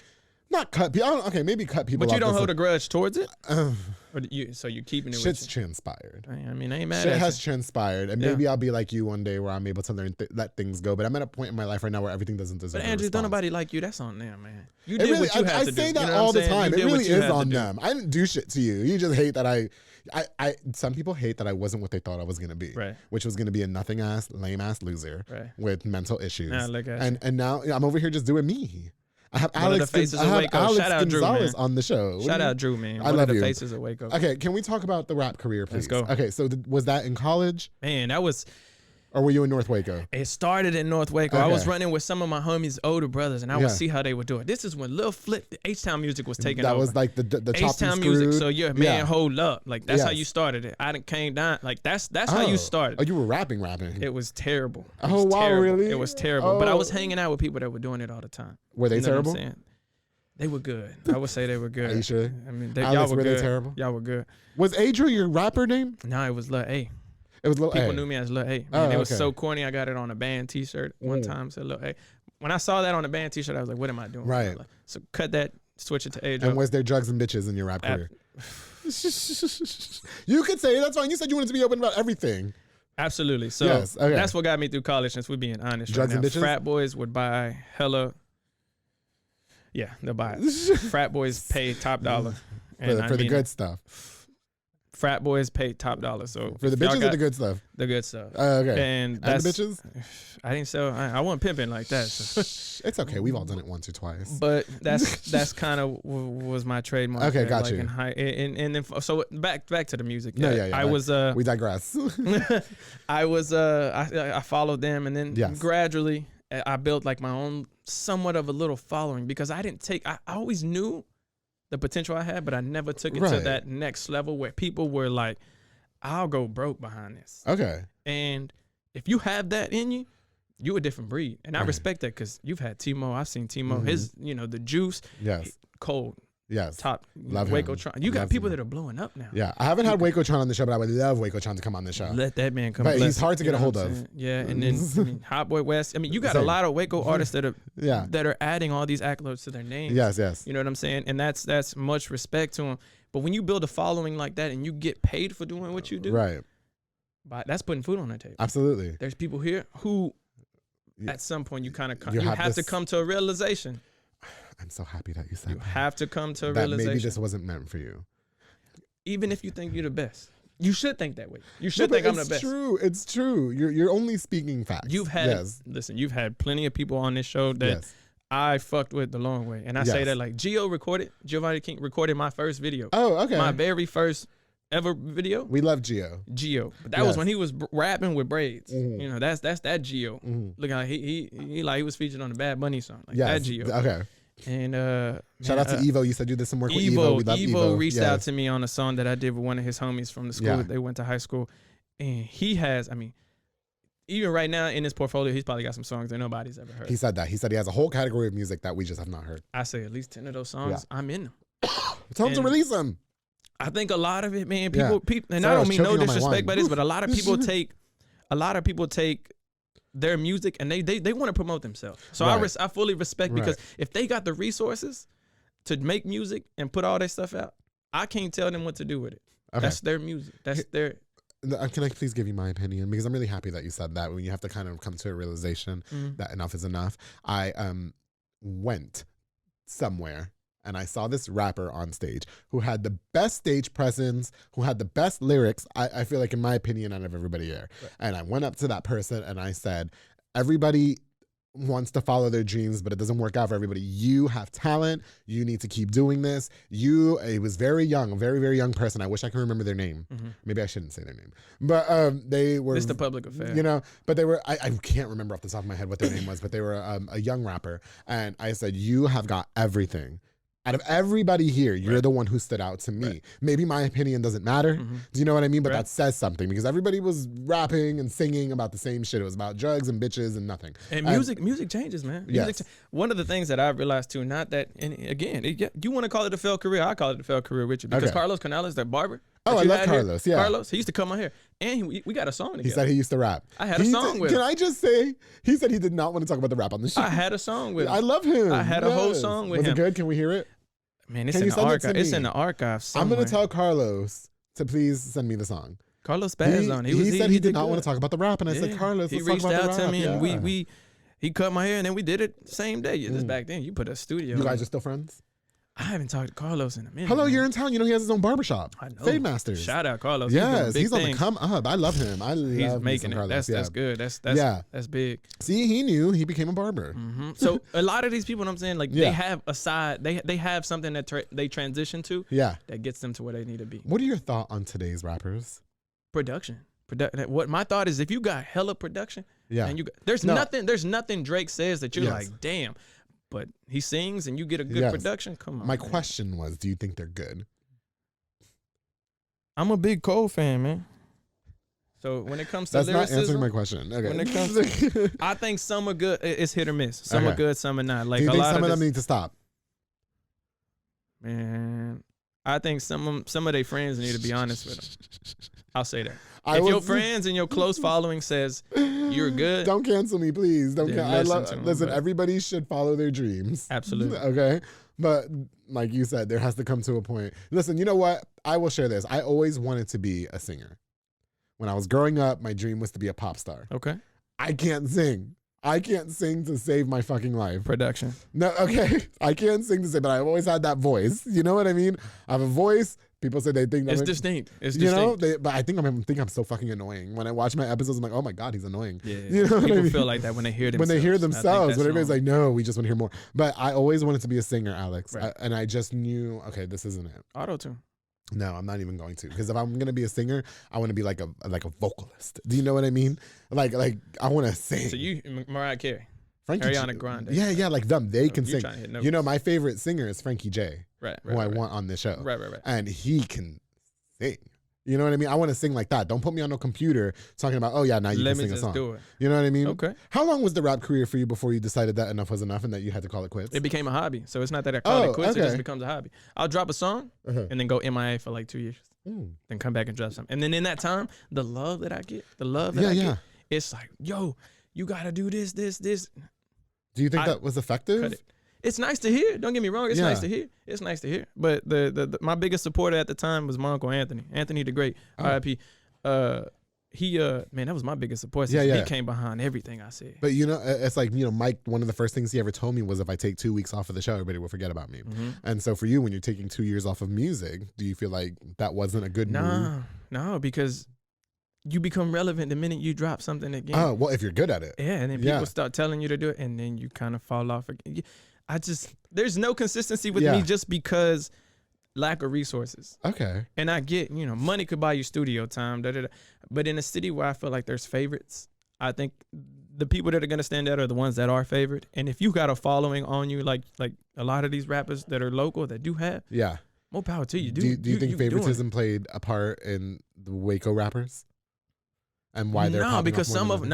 not cut people. Okay, maybe cut people. But you don't hold a grudge towards it? So you're keeping it with you? Shit's transpired. I mean, I ain't mad Shit at has transpired. And maybe I'll be like you one day where I'm able to let things go. But I'm at a point in my life right now where everything doesn't deserve. But Andrew, don't nobody like you. That's on them, man. You did what you had to do. I say that all the time. It really is on them. I didn't do shit to you. You just hate that I some people hate that I wasn't what they thought I was going to be. Right. Which was going to be a nothing ass, lame ass loser with mental issues. Nah, and now I'm over here just doing me. I have Alex Gonzalez on the show. Shout out Drew, man. I love you. Faces of Waco. Okay, can we talk about the rap career, please? Let's go. Okay, so was that in college? Man, that was... Or were you in North Waco? It started in North Waco. Okay. I was running with some of my homies' older brothers, and I would see how they would do it. This is when Lil Flip, the H-Town music was taking over. That was like the chopped and H-Town music. screwed. So man, hold up. Like, that's how you started it. I came down. Like, that's how you started. Oh, you were rapping. It was terrible. Oh, wow, really? It was terrible. Oh. But I was hanging out with people that were doing it all the time. Were they terrible? What I'm saying? They were good. I would say they were good. Are you sure? I mean, Alex, y'all were they good. Terrible? Y'all were good. Was Adro your rapper name? No, it was Lil A. It was Lil A. People knew me as Lil A. Man, it was so corny. I got it on a band T-shirt one time. Said Lil A. When I saw that on a band T-shirt, I was like, "What am I doing?" Right. So cut that. Switch it to Adro. And was there drugs and bitches in your rap career? You could say that's fine. You said you wanted to be open about everything. Absolutely. So that's what got me through college. Since we're being honest, drugs and bitches. Frat boys would buy hella. Yeah, they'll buy it. Frat boys pay top dollar. For the good stuff. Frat boys pay top dollar. So for the bitches or the good stuff? The good stuff. Okay. And that's the bitches? I didn't sell. I wasn't pimping like that. So. It's okay. We've all done it once or twice. But that's kind of was my trademark. Okay, got you. And then so back to the music. Yeah. I was. We digress. I was. I followed them, and then gradually. I built like my own somewhat of a little following because I always knew the potential I had, but I never took it to that next level where people were like, I'll go broke behind this. Okay. And if you have that in you, you a different breed. And I respect that because you've had Timo. I've seen Timo. His, the juice. Yes. Cold. Yes. Top. Love Waco-tron. You got people that are blowing up now. Yeah. I haven't had Waco-tron on the show, but I would love Waco-tron to come on the show. Let that man come. But he's hard to get a hold of. Yeah. And then Hot Boy West. I mean, you got a lot of Waco artists that are adding all these accolades to their names. Yes, yes. You know what I'm saying? And that's much respect to them. But when you build a following like that and you get paid for doing what you do, right? But that's putting food on the table. Absolutely. There's people here who, at some point, you have to come to a realization. I'm so happy that you said that. You have to come to a that realization. Maybe this wasn't meant for you. Even if you think you're the best, you should think that way. You should think I'm the best. It's true. You're only speaking facts. You've had plenty of people on this show that I fucked with the long way, and I say that like Giovanni King recorded my first video. Oh, okay. My very first ever video. We love Gio. But that was when he was rapping with braids. Mm-hmm. That's that Gio. Mm-hmm. Look how he was featured on the Bad Bunny song. Like that Gio. Okay. And shout out to Evo. You said you did some work with Evo. We love Evo reached out to me on a song that I did with one of his homies from the school that they went to high school. And he has, even right now in his portfolio, he's probably got some songs that nobody's ever heard. He said that. He said he has a whole category of music that we just have not heard. I say at least 10 of those songs, I'm in them. Tell him to release them. I think a lot of it, man, people, and I don't mean no disrespect by this, but a lot of people take their music and they want to promote themselves. So I fully respect because if they got the resources to make music and put all their stuff out, I can't tell them what to do with it. Okay. That's their music. That's their. Can I please give you my opinion? Because I'm really happy that you said that. When you have to kind of come to a realization that enough is enough. I went somewhere and I saw this rapper on stage who had the best stage presence, who had the best lyrics, I feel like in my opinion, out of everybody there. Right. And I went up to that person and I said, everybody wants to follow their dreams, but it doesn't work out for everybody. You have talent. You need to keep doing this. It was very young, a very, very young person. I wish I could remember their name. Maybe I shouldn't say their name. But they were... It's the public affair. But they were... I can't remember off the top of my head what their name was, but they were a young rapper. And I said, you have got everything. Out of everybody here, you're the one who stood out to me. Right. Maybe my opinion doesn't matter. Do you know what I mean? But that says something because everybody was rapping and singing about the same shit. It was about drugs and bitches and nothing. And music changes, man. One of the things that I've realized too, not that, and again, you want to call it a failed career, I call it a failed career, Richard, because Carlos Canales, that barber. Oh, I love Carlos. Yeah. Carlos, he used to come on here. And we got a song together. He said he used to rap. I had a song with him. Can I just say, he said he did not want to talk about the rap on the show. I had a song with him. I love him. I had a whole song with him. Was it good? Can we hear it? Man, it's in the archive. It's in the archive somewhere. I'm going to tell Carlos to please send me the song. Carlos spazzed on it. He said he did not want to talk about the rap. And I said, Carlos, let's talk about the rap. He reached out to me and he cut my hair and then we did it same day. Just back then, you put a studio. You guys are still friends? I haven't talked to Carlos in a minute. Hello, you're in town. You know he has his own barbershop. I know. Fade Masters. Shout out Carlos. Yes, he's on the come up. I love him. He's making it. Carlos. That's good. That's big. See, he knew. He became a barber. So a lot of these people, what I'm saying, like they have a side. They have something that they transition to. Yeah. That gets them to where they need to be. What are your thoughts on today's rappers? Production. What my thought is, if you got hella production, and there's nothing Drake says that you're like, damn. But he sings and you get a good production. Come on. My question was, do you think they're good? I'm a big Cole fan, man. So when it comes to lyricism, that's not answering my question. Okay. When it comes to, I think some are good. It's hit or miss. Some are good, some are not. Like, do you think some of them need to stop? Man, I think some of their friends need to be honest with them. I'll say that. If your friends and your close following says you're good, don't cancel me, please. Don't listen. Everybody should follow their dreams. Absolutely. Okay, but like you said, there has to come to a point. Listen, you know what? I will share this. I always wanted to be a singer. When I was growing up, my dream was to be a pop star. Okay. I can't sing. I can't sing to save my fucking life. Production. No, okay. I can't sing to save, but I've always had that voice. You know what I mean? I have a voice. People say they think it's distinct. It's distinct. But I think I'm so fucking annoying. When I watch my episodes, I'm like, oh my God, he's annoying. Yeah. You know People feel like that when they hear themselves. When they hear themselves, when everybody's like, no, we just want to hear more. But I always wanted to be a singer, Alex. Right. And I just knew, okay, this isn't it. Auto-tune. No, I'm not even going to. Because if I'm going to be a singer, I want to be like a vocalist. Do you know what I mean? Like I want to sing. So you, Mariah Carey. Ariana Grande. Yeah, like them. They can sing. Notes. You know, my favorite singer is Frankie J. Right. Who I want on this show. Right. And he can sing. You know what I mean? I want to sing like that. Don't put me on no computer talking about, oh yeah, now you can sing a song. Do it. You know what I mean? Okay. How long was the rap career for you before you decided that enough was enough and that you had to call it quits? It became a hobby. So it's not that I call it quits. Okay. It just becomes a hobby. I'll drop a song and then go MIA for like 2 years. Then come back and drop something. And then in that time, the love that I get, it's like, yo, you got to do this. Do you think that was effective? It's nice to hear. Don't get me wrong. It's nice to hear. It's nice to hear. But my biggest supporter at the time was my uncle Anthony. Anthony the Great, R.I.P. Man, that was my biggest support. He came behind everything I said. But you know, it's like, you know, Mike, one of the first things he ever told me was if I take 2 weeks off of the show, everybody will forget about me. And so for you, when you're taking 2 years off of music, do you feel like that wasn't a good move? No, because you become relevant the minute you drop something again. Oh, well, if you're good at it. Yeah, and then people start telling you to do it, and then you kind of fall off again. There's no consistency with me just because lack of resources. Okay. And I get, you know, money could buy you studio time, but in a city where I feel like there's favorites, I think the people that are going to stand out are the ones that are favored. And if you got a following on you, like a lot of these rappers that are local that do have, more power to you. Do you think favoritism played a part in the Waco rappers? And why they're no, because some of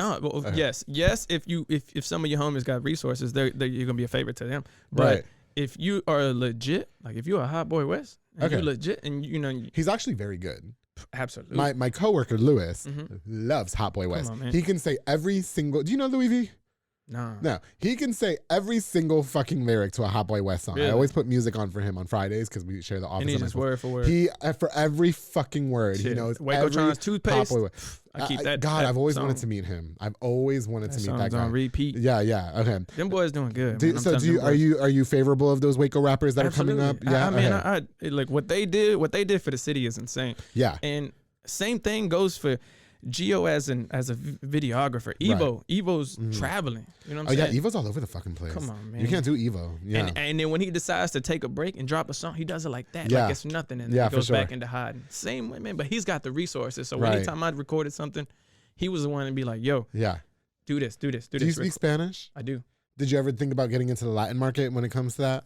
yes. If some of your homies got resources, you're gonna be a favorite to them. But if you are legit, like if you're a Hot Boy West, and you're legit, and you know he's actually very good. Absolutely. My coworker Lewis loves Hot Boy West. Come on, man. He can say every single. Do you know Louis V? No, he can say every single fucking lyric to a Hot Boy West song. Really? I always put music on for him on Fridays because we share the office. And he's just word for word. He for every fucking word. Shit. He knows Waco Tron's toothpaste. Hot Boy I keep that. God, I've always wanted to meet him. I've always wanted to meet that guy. On repeat. Yeah. Okay. Them boys doing good. Are you favorable of those Waco rappers that Absolutely. are coming up? Yeah. I mean, like what they did for the city is insane. Yeah. And same thing goes for Gio as a videographer. Evo's traveling. You know what I'm saying? Yeah, Evo's all over the fucking place. Come on, man. You can't do Evo. Yeah. And then when he decides to take a break and drop a song, he does it like that. Like it's nothing. And then he goes back into hiding. Same way, man. But he's got the resources. So anytime I recorded something, he was the one to be like, yo, do this. Do you speak Spanish? I do. Did you ever think about getting into the Latin market when it comes to that?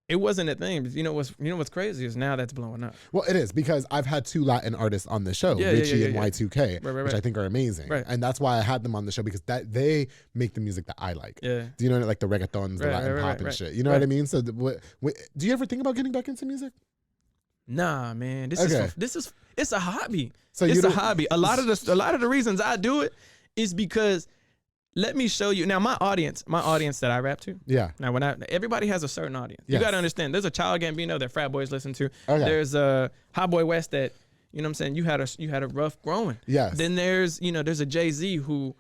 It wasn't a thing. But you know what's crazy is now that's blowing up. Well, it is because I've had 2 Latin artists on the show, Richie and Y2K, which I think are amazing. Right. And that's why I had them on the show because they make the music that I like. Yeah. Do you know like the reggaetons, the Latin pop and shit? You know what I mean? So do you ever think about getting back into music? Nah, man. It's a hobby. So it's a hobby. A lot of the reasons I do it is because let me show you. Now, my audience that I rap to. Yeah. Now, everybody has a certain audience. Yes. You got to understand. There's a Child Gambino that frat boys listen to. Okay. There's a Hot Boy West that, you know what I'm saying, you had a rough growing. Yes. Then there's a Jay-Z who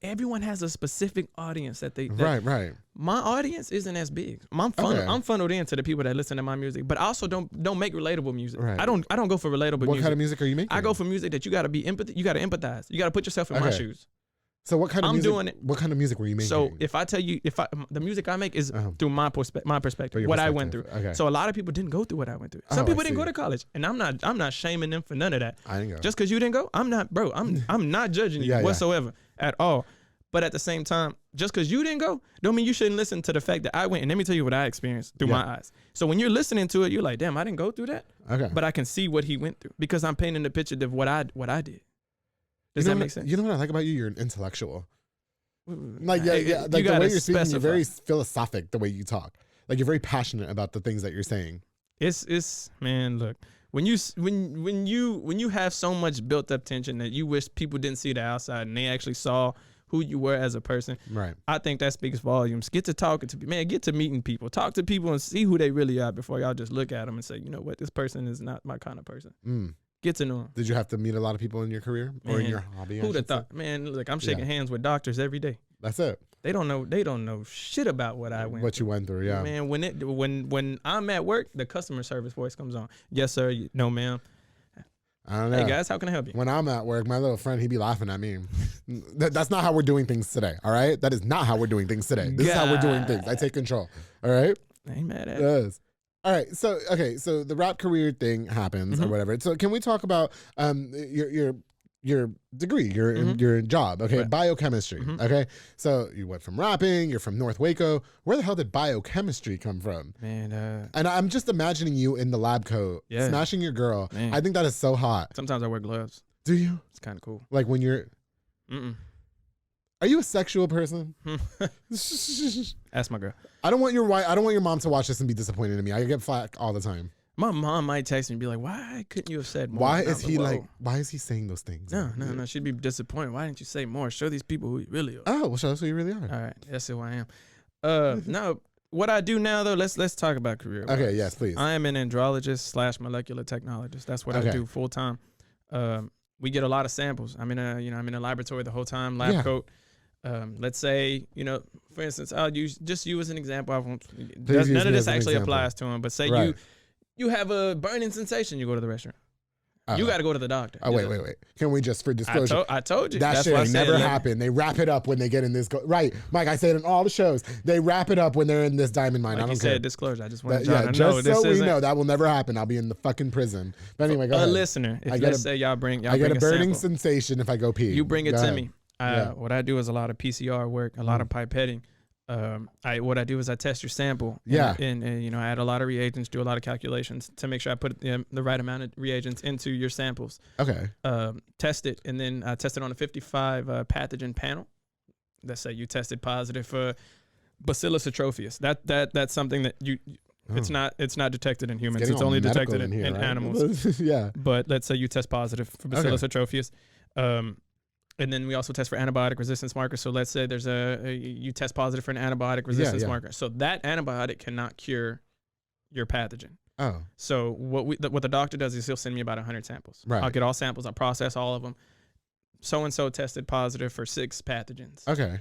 everyone has a specific audience that they. Right. My audience isn't as big. I'm funneled into the people that listen to my music, but I also don't make relatable music. Right. I don't go for relatable music. What kind of music are you making? I go for music that you got to be you got to empathize. You got to put yourself in my shoes. So what kind of music? Doing it. What kind of music were you making? So if I tell you, the music I make is through my perspective, what I went through. Okay. So a lot of people didn't go through what I went through. Some people didn't go to college, and I'm not shaming them for none of that. I didn't go. Just because you didn't go, I'm not judging you whatsoever at all. But at the same time, just because you didn't go, don't mean you shouldn't listen to the fact that I went. And let me tell you what I experienced through my eyes. So when you're listening to it, you're like, damn, I didn't go through that. Okay. But I can see what he went through because I'm painting the picture of what I did. Does that make sense? You know what I like about you? You're an intellectual. Like like the way you're speaking, you're very philosophic. The way you talk, like you're very passionate about the things that you're saying. It's man, look, when you have so much built up tension that you wish people didn't see the outside and they actually saw who you were as a person. Right. I think that speaks volumes. Get to talking to people, man. Get to meeting people. Talk to people and see who they really are before y'all just look at them and say, you know what, this person is not my kind of person. Get to know them. Did you have to meet a lot of people in your career or in your hobby? Who'd have thought? Man, look, I'm shaking hands with doctors every day. That's it. They don't know shit about what I went through. What you went through, yeah. Man, when I'm at work, the customer service voice comes on. Yes, sir. No, ma'am. I don't know. Hey, guys, how can I help you? When I'm at work, my little friend, he be laughing at me. That's not how we're doing things today, all right? That is not how we're doing things today. This is how we're doing things. I take control, all right? I ain't mad at it. Yes. All right, so the rap career thing happens or whatever. So can we talk about your your degree, your job. Okay, Right. biochemistry. Okay, so you went from rapping. You're from North Waco. Where the hell did biochemistry come from? Man, And I'm just imagining you in the lab coat, smashing your girl. Man. I think that is so hot. Sometimes I wear gloves. Do you? It's kind of cool. Like when you're. Are you a sexual person? Ask my girl. I don't want your mom to watch this and be disappointed in me. I get flack all the time. My mom might text me and be like, "Why couldn't you have said more?" Why is he like? Why is he saying those things? No. She'd be disappointed. Why didn't you say more? Show these people who you really are. Oh, well, show us who you really are. All right, that's who I am. No, what I do now though. Let's talk about career. Okay, yes, please. I am an andrologist / molecular technologist. That's what I do full time. We get a lot of samples. I'm in a laboratory the whole time, lab coat. Let's say, for instance, I'll use just you as an example. None of this actually applies to him, but say you have a burning sensation, you go to the restaurant. You got to go to the doctor. Oh, wait. Can we just, for disclosure? I told you. That shit ain't never happened. They wrap it up when they get in this. Right, Mike, I say it in all the shows. They wrap it up when they're in this diamond mine. Like I don't you care. said, disclosure. I just want to know. Just so we know, that will never happen. I'll be in the fucking prison. But anyway, go ahead. A listener, if let's say y'all bring I get a burning sample, sensation if I go pee. you bring it to me. What I do is a lot of PCR work, a lot of pipetting. What I do is I test your sample. And I add a lot of reagents, do a lot of calculations to make sure I put the right amount of reagents into your samples. Okay. Test it, and then I test it on a 55 pathogen panel. Let's say you tested positive for Bacillus atrophius. That's something that it's not detected in humans. It's only detected in animals. Yeah. But let's say you test positive for Bacillus atrophius. And then we also test for antibiotic resistance markers. So let's say you test positive for an antibiotic resistance marker. So that antibiotic cannot cure your pathogen. Oh. So what the doctor does is he'll send me about 100 samples. Right. I'll get all samples. I'll process all of them. So-and-so tested positive for 6 pathogens. Okay.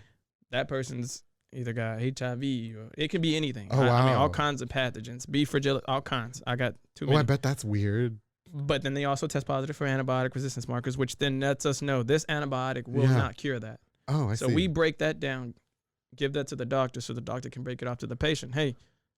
That person's either got HIV or it could be anything. Oh, wow. I mean, all kinds of pathogens. B. fragilis, all kinds. I got too many. Oh, I bet that's weird. But then they also test positive for antibiotic resistance markers, which then lets us know this antibiotic will not cure that. Oh, I see. So we break that down, give that to the doctor so the doctor can break it off to the patient. Hey,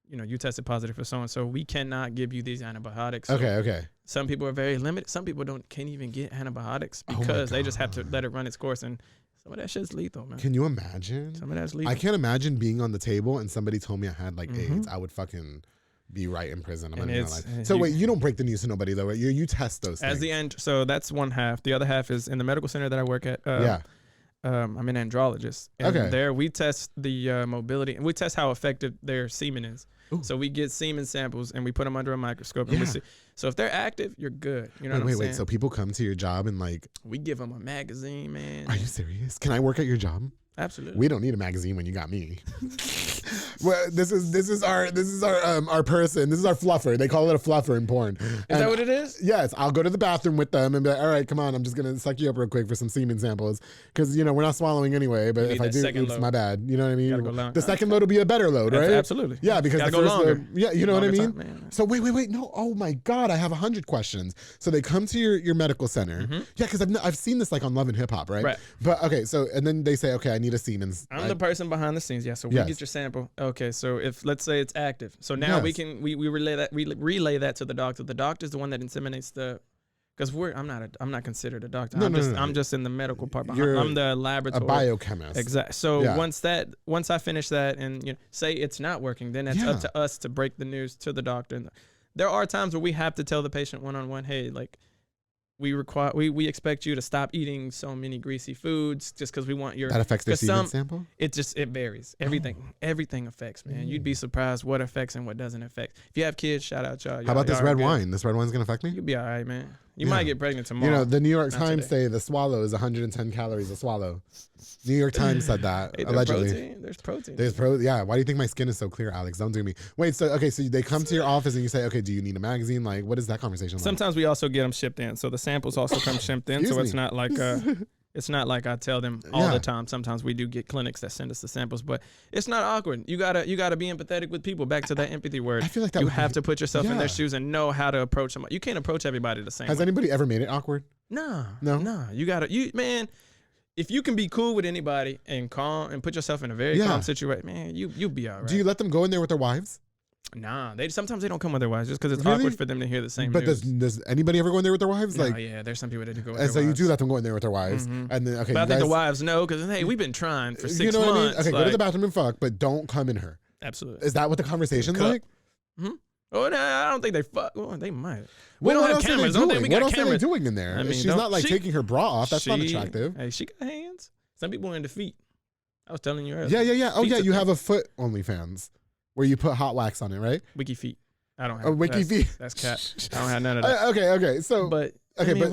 you tested positive for so-and-so. We cannot give you these antibiotics. So okay. some people are very limited. Some people can't even get antibiotics because they just have to let it run its course. And some of that shit's lethal, man. Can you imagine? Some of that's lethal. I can't imagine being on the table and somebody told me I had AIDS. I would fucking be right in prison. I'm not even gonna lie. So wait, you don't break the news to nobody though, right? You test those things. As the end. So that's one half. The other half is in the medical center that I work at. I'm an andrologist. And there we test the mobility and we test how effective their semen is. Ooh. So we get semen samples and we put them under a microscope and we see. So if they're active, you're good. You know what I'm saying? Wait. So people come to your job and we give them a magazine, man. Are you serious? Can I work at your job? Absolutely. We don't need a magazine when you got me. Well, this is our person. This is our fluffer. They call it a fluffer in porn. Is that what it is? Yes. I'll go to the bathroom with them and be like, all right, come on. I'm just gonna suck you up real quick for some semen samples because we're not swallowing anyway. But if I do, oops, my bad. You know what I mean? The second load will be a better load, right? Absolutely. Yeah, because the first load. Yeah, you know what I mean. Time, so wait. No. Oh my God, I have 100 questions. So they come to your medical center. Yeah, because I've seen this on Love and Hip Hop, right? Right. But okay, so and then they say, okay, I need a semen. I'm the person behind the scenes. Yeah. So we get your sample. Okay. So if let's say it's active, so now we relay that to the doctor. The doctor's the one that inseminates because I'm not considered a doctor. I'm just in the medical part. I'm the laboratory. A biochemist. Exactly. So once I finish that and say it's not working, then it's up to us to break the news to the doctor. And there are times where we have to tell the patient one-on-one, hey, we expect you to stop eating so many greasy foods just because we want your. That affects their semen sample? It varies. Everything affects, man. You'd be surprised what affects and what doesn't affect. If you have kids, shout out y'all. How about this red wine? This red wine's gonna affect me? You'll be all right, man. You might get pregnant tomorrow. The New York Times say the swallow is 110 calories a swallow. New York Times said that, allegedly. There's protein. Yeah. Why do you think my skin is so clear, Alex? Don't do me. Wait, so they come to your office and you say, okay, do you need a magazine? What is that conversation like? Sometimes we also get them shipped in. So the samples also come shipped in. So it's not like it's not like I tell them all the time. Sometimes we do get clinics that send us the samples, but it's not awkward. You gotta be empathetic with people. Back to that empathy word. I feel like that you have to put yourself in their shoes and know how to approach them. You can't approach everybody the same way. Has anybody ever made it awkward? No. You man. If you can be cool with anybody and calm and put yourself in a very calm situation, man, you'll be all right. Do you let them go in there with their wives? Nah, sometimes they don't come with their wives just because it's awkward for them to hear the same news. But does anybody ever go in there with their wives? Like, yeah, there's some people that do go with their wives. And so you do let them go in there with their wives. And then, okay, but I think the wives know because, hey, we've been trying for 6 months. What I mean? Okay, go to the bathroom and fuck, but don't come in her. Absolutely. Is that what the conversation's like? Oh, no, I don't think they fuck. Well, they might. We don't have cameras. What else are they doing in there? I mean, she's not like taking her bra off. That's not attractive. Hey, she got hands. Some people are into feet. I was telling you earlier. Yeah. Oh, yeah, you have a foot OnlyFans where you put hot wax on it, right? Wiki feet. I don't have wiki feet. That's cat. I don't have none of that. Okay. So, but I mean,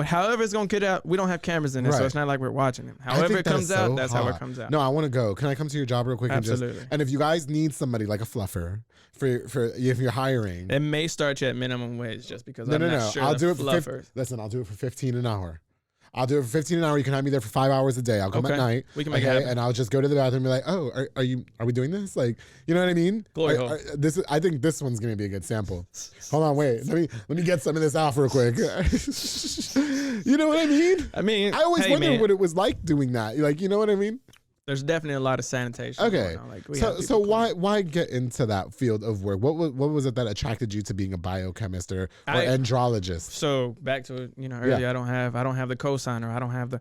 however it's gonna get out, we don't have cameers in it, so it's not like we're watching them. However it comes out, that's how it comes out. No, I want to go. Can I come to your job real quick? Absolutely. And if you guys need somebody like a fluffer for if you're hiring, it may start you at minimum wage just because I'm not sure. I'll do it for listen. I'll do it for $15 an hour. I'll do it for $15 an hour. You can have me there for 5 hours a day. I'll come at night. We can make it happen. And I'll just go to the bathroom and be like, oh, are we doing this? Like, you know what I mean? Glory hole. I think this one's gonna be a good sample. Hold on, wait. Let me get some of this off real quick. You know what I mean? I always wondered what it was like doing that. Like, you know what I mean? There's definitely a lot of sanitation. Okay. So why get into that field of work? What was it that attracted you to being a biochemist or andrologist? So back to earlier, I don't have the cosigner.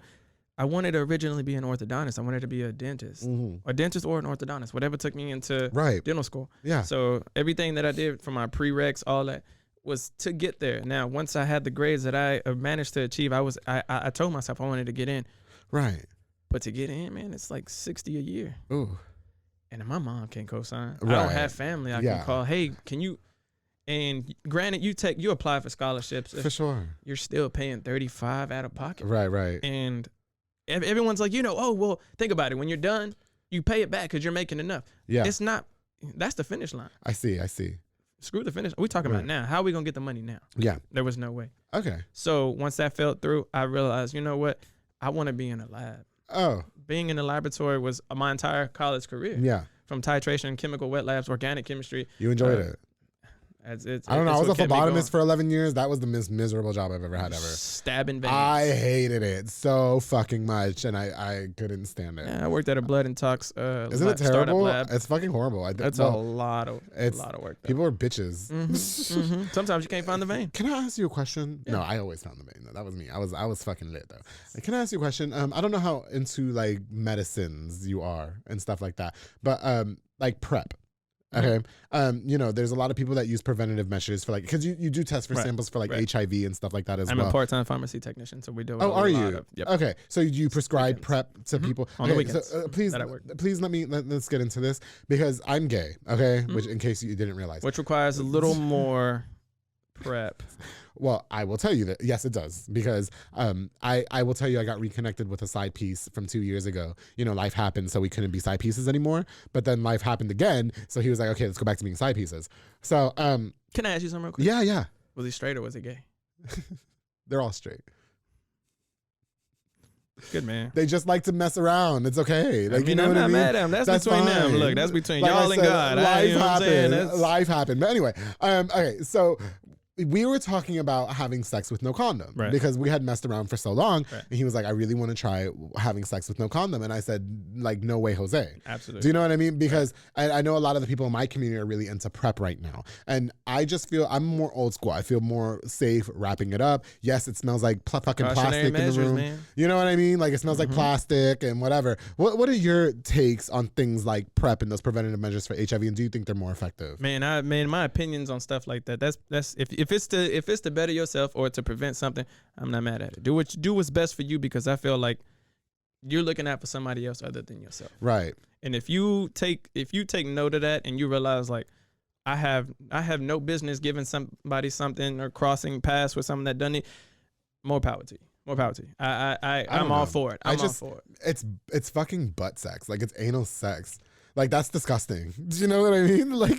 I wanted to originally be an orthodontist. I wanted to be a dentist, a dentist or an orthodontist, whatever took me into dental school. Yeah. So everything that I did for my prereqs, all that was to get there. Now, once I had the grades that I managed to achieve, I told myself I wanted to get in. Right. But to get in, man, it's like $60 a year. Ooh. And my mom can't co-sign. Right. I don't have family. I can call, hey, can you? And granted, you apply for scholarships. For sure. You're still paying $35 out of pocket. Right. And everyone's like, oh, well, think about it. When you're done, you pay it back because you're making enough. Yeah. It's not. That's the finish line. I see. Screw the finish. We're talking about now. How are we going to get the money now? Yeah. There was no way. Okay. So once that fell through, I realized, you know what? I want to be in a lab. Oh. Being in the laboratory was my entire college career. Yeah. From titration, chemical wet labs, organic chemistry. You enjoyed it. I don't know. I was a phlebotomist for 11 years. That was the most miserable job I've ever had ever. Stabbing veins. I hated it so fucking much, and I couldn't stand it. Yeah, I worked at a blood and tox Isn't it terrible? It's fucking horrible. That's a lot of work. Though. People are bitches. Sometimes you can't find the vein. Can I ask you a question? Yeah. No, I always found the vein. That was me. I was fucking lit though. Can I ask you a question? I don't know how into like medicines you are and stuff like that, but like prep. Okay. There's a lot of people that use preventative measures for like, because you do test for samples for like HIV and stuff like that as well. I'm a part-time pharmacy technician, so we do. Oh, are you? Yep. Okay. So you prescribe prep to people on the weekends. So, please let's get into this because I'm gay. Okay. Which, in case you didn't realize, which requires a little more prep. Well, I will tell you that yes, it does because I will tell you I got reconnected with a side piece from 2 years ago. Life happened, so we couldn't be side pieces anymore. But then life happened again, so he was like, okay, let's go back to being side pieces. So can I ask you something real quick? Yeah. Was he straight or was he gay? They're all straight. Good man. They just like to mess around. It's okay. Like, I'm not mad at them. That's between fine. Them. Look, that's between y'all and God. Life happened. But anyway, okay, so we were talking about having sex with no condom because we had messed around for so long. Right. And he was like, I really want to try having sex with no condom. And I said, like, no way, Jose. Absolutely. Do you know what I mean? Because I know a lot of the people in my community are really into prep right now. And I just feel I'm more old school. I feel more safe wrapping it up. Yes, it smells like fucking plastic in the room. Man. You know what I mean? Like it smells like plastic and whatever. What are your takes on things like prep and those preventative measures for HIV? And do you think they're more effective? Man, my opinions on stuff like that. That's if it's to better yourself or to prevent something, I'm not mad at it. Do what's best for you because I feel like you're looking out for somebody else other than yourself. Right. And if you take note of that and you realize like I have no business giving somebody something or crossing paths with something that doesn't need, more power to you. More power to you. I'm all for it. I'm all for it. It's fucking butt sex. Like it's anal sex. Like that's disgusting. Do you know what I mean? Like,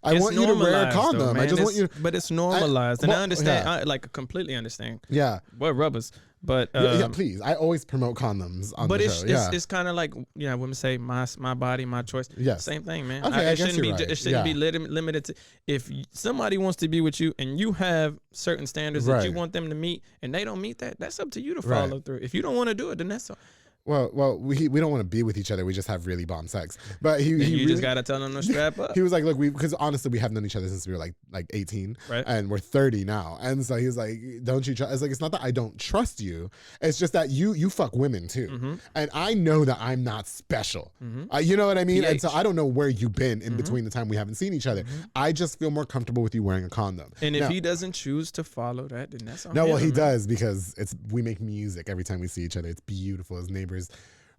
I want you to wear a condom. Though, I just want you. But it's normalized, and I understand. Yeah. I completely understand. Yeah. What rubbers? But yeah, please. I always promote condoms on the show. But it's kind of like women say my body, my choice. Yes. Same thing, man. Okay, it shouldn't be limited to if somebody wants to be with you and you have certain standards that you want them to meet and they don't meet that. That's up to you to follow through. If you don't want to do it, then that's all. Well, we don't want to be with each other. We just have really bomb sex. But you really, just gotta tell him to strap up. He was like, look, because honestly, we have known each other since we were like 18, right? And we're 30 now. And so he was like, don't you trust? It's like, it's not that I don't trust you. It's just that you fuck women too, and I know that I'm not special. You know what I mean? And so I don't know where you've been in between the time we haven't seen each other. I just feel more comfortable with you wearing a condom. And if he doesn't choose to follow that, then that's on no. him, Well, he does, because we make music every time we see each other. It's beautiful. His neighbors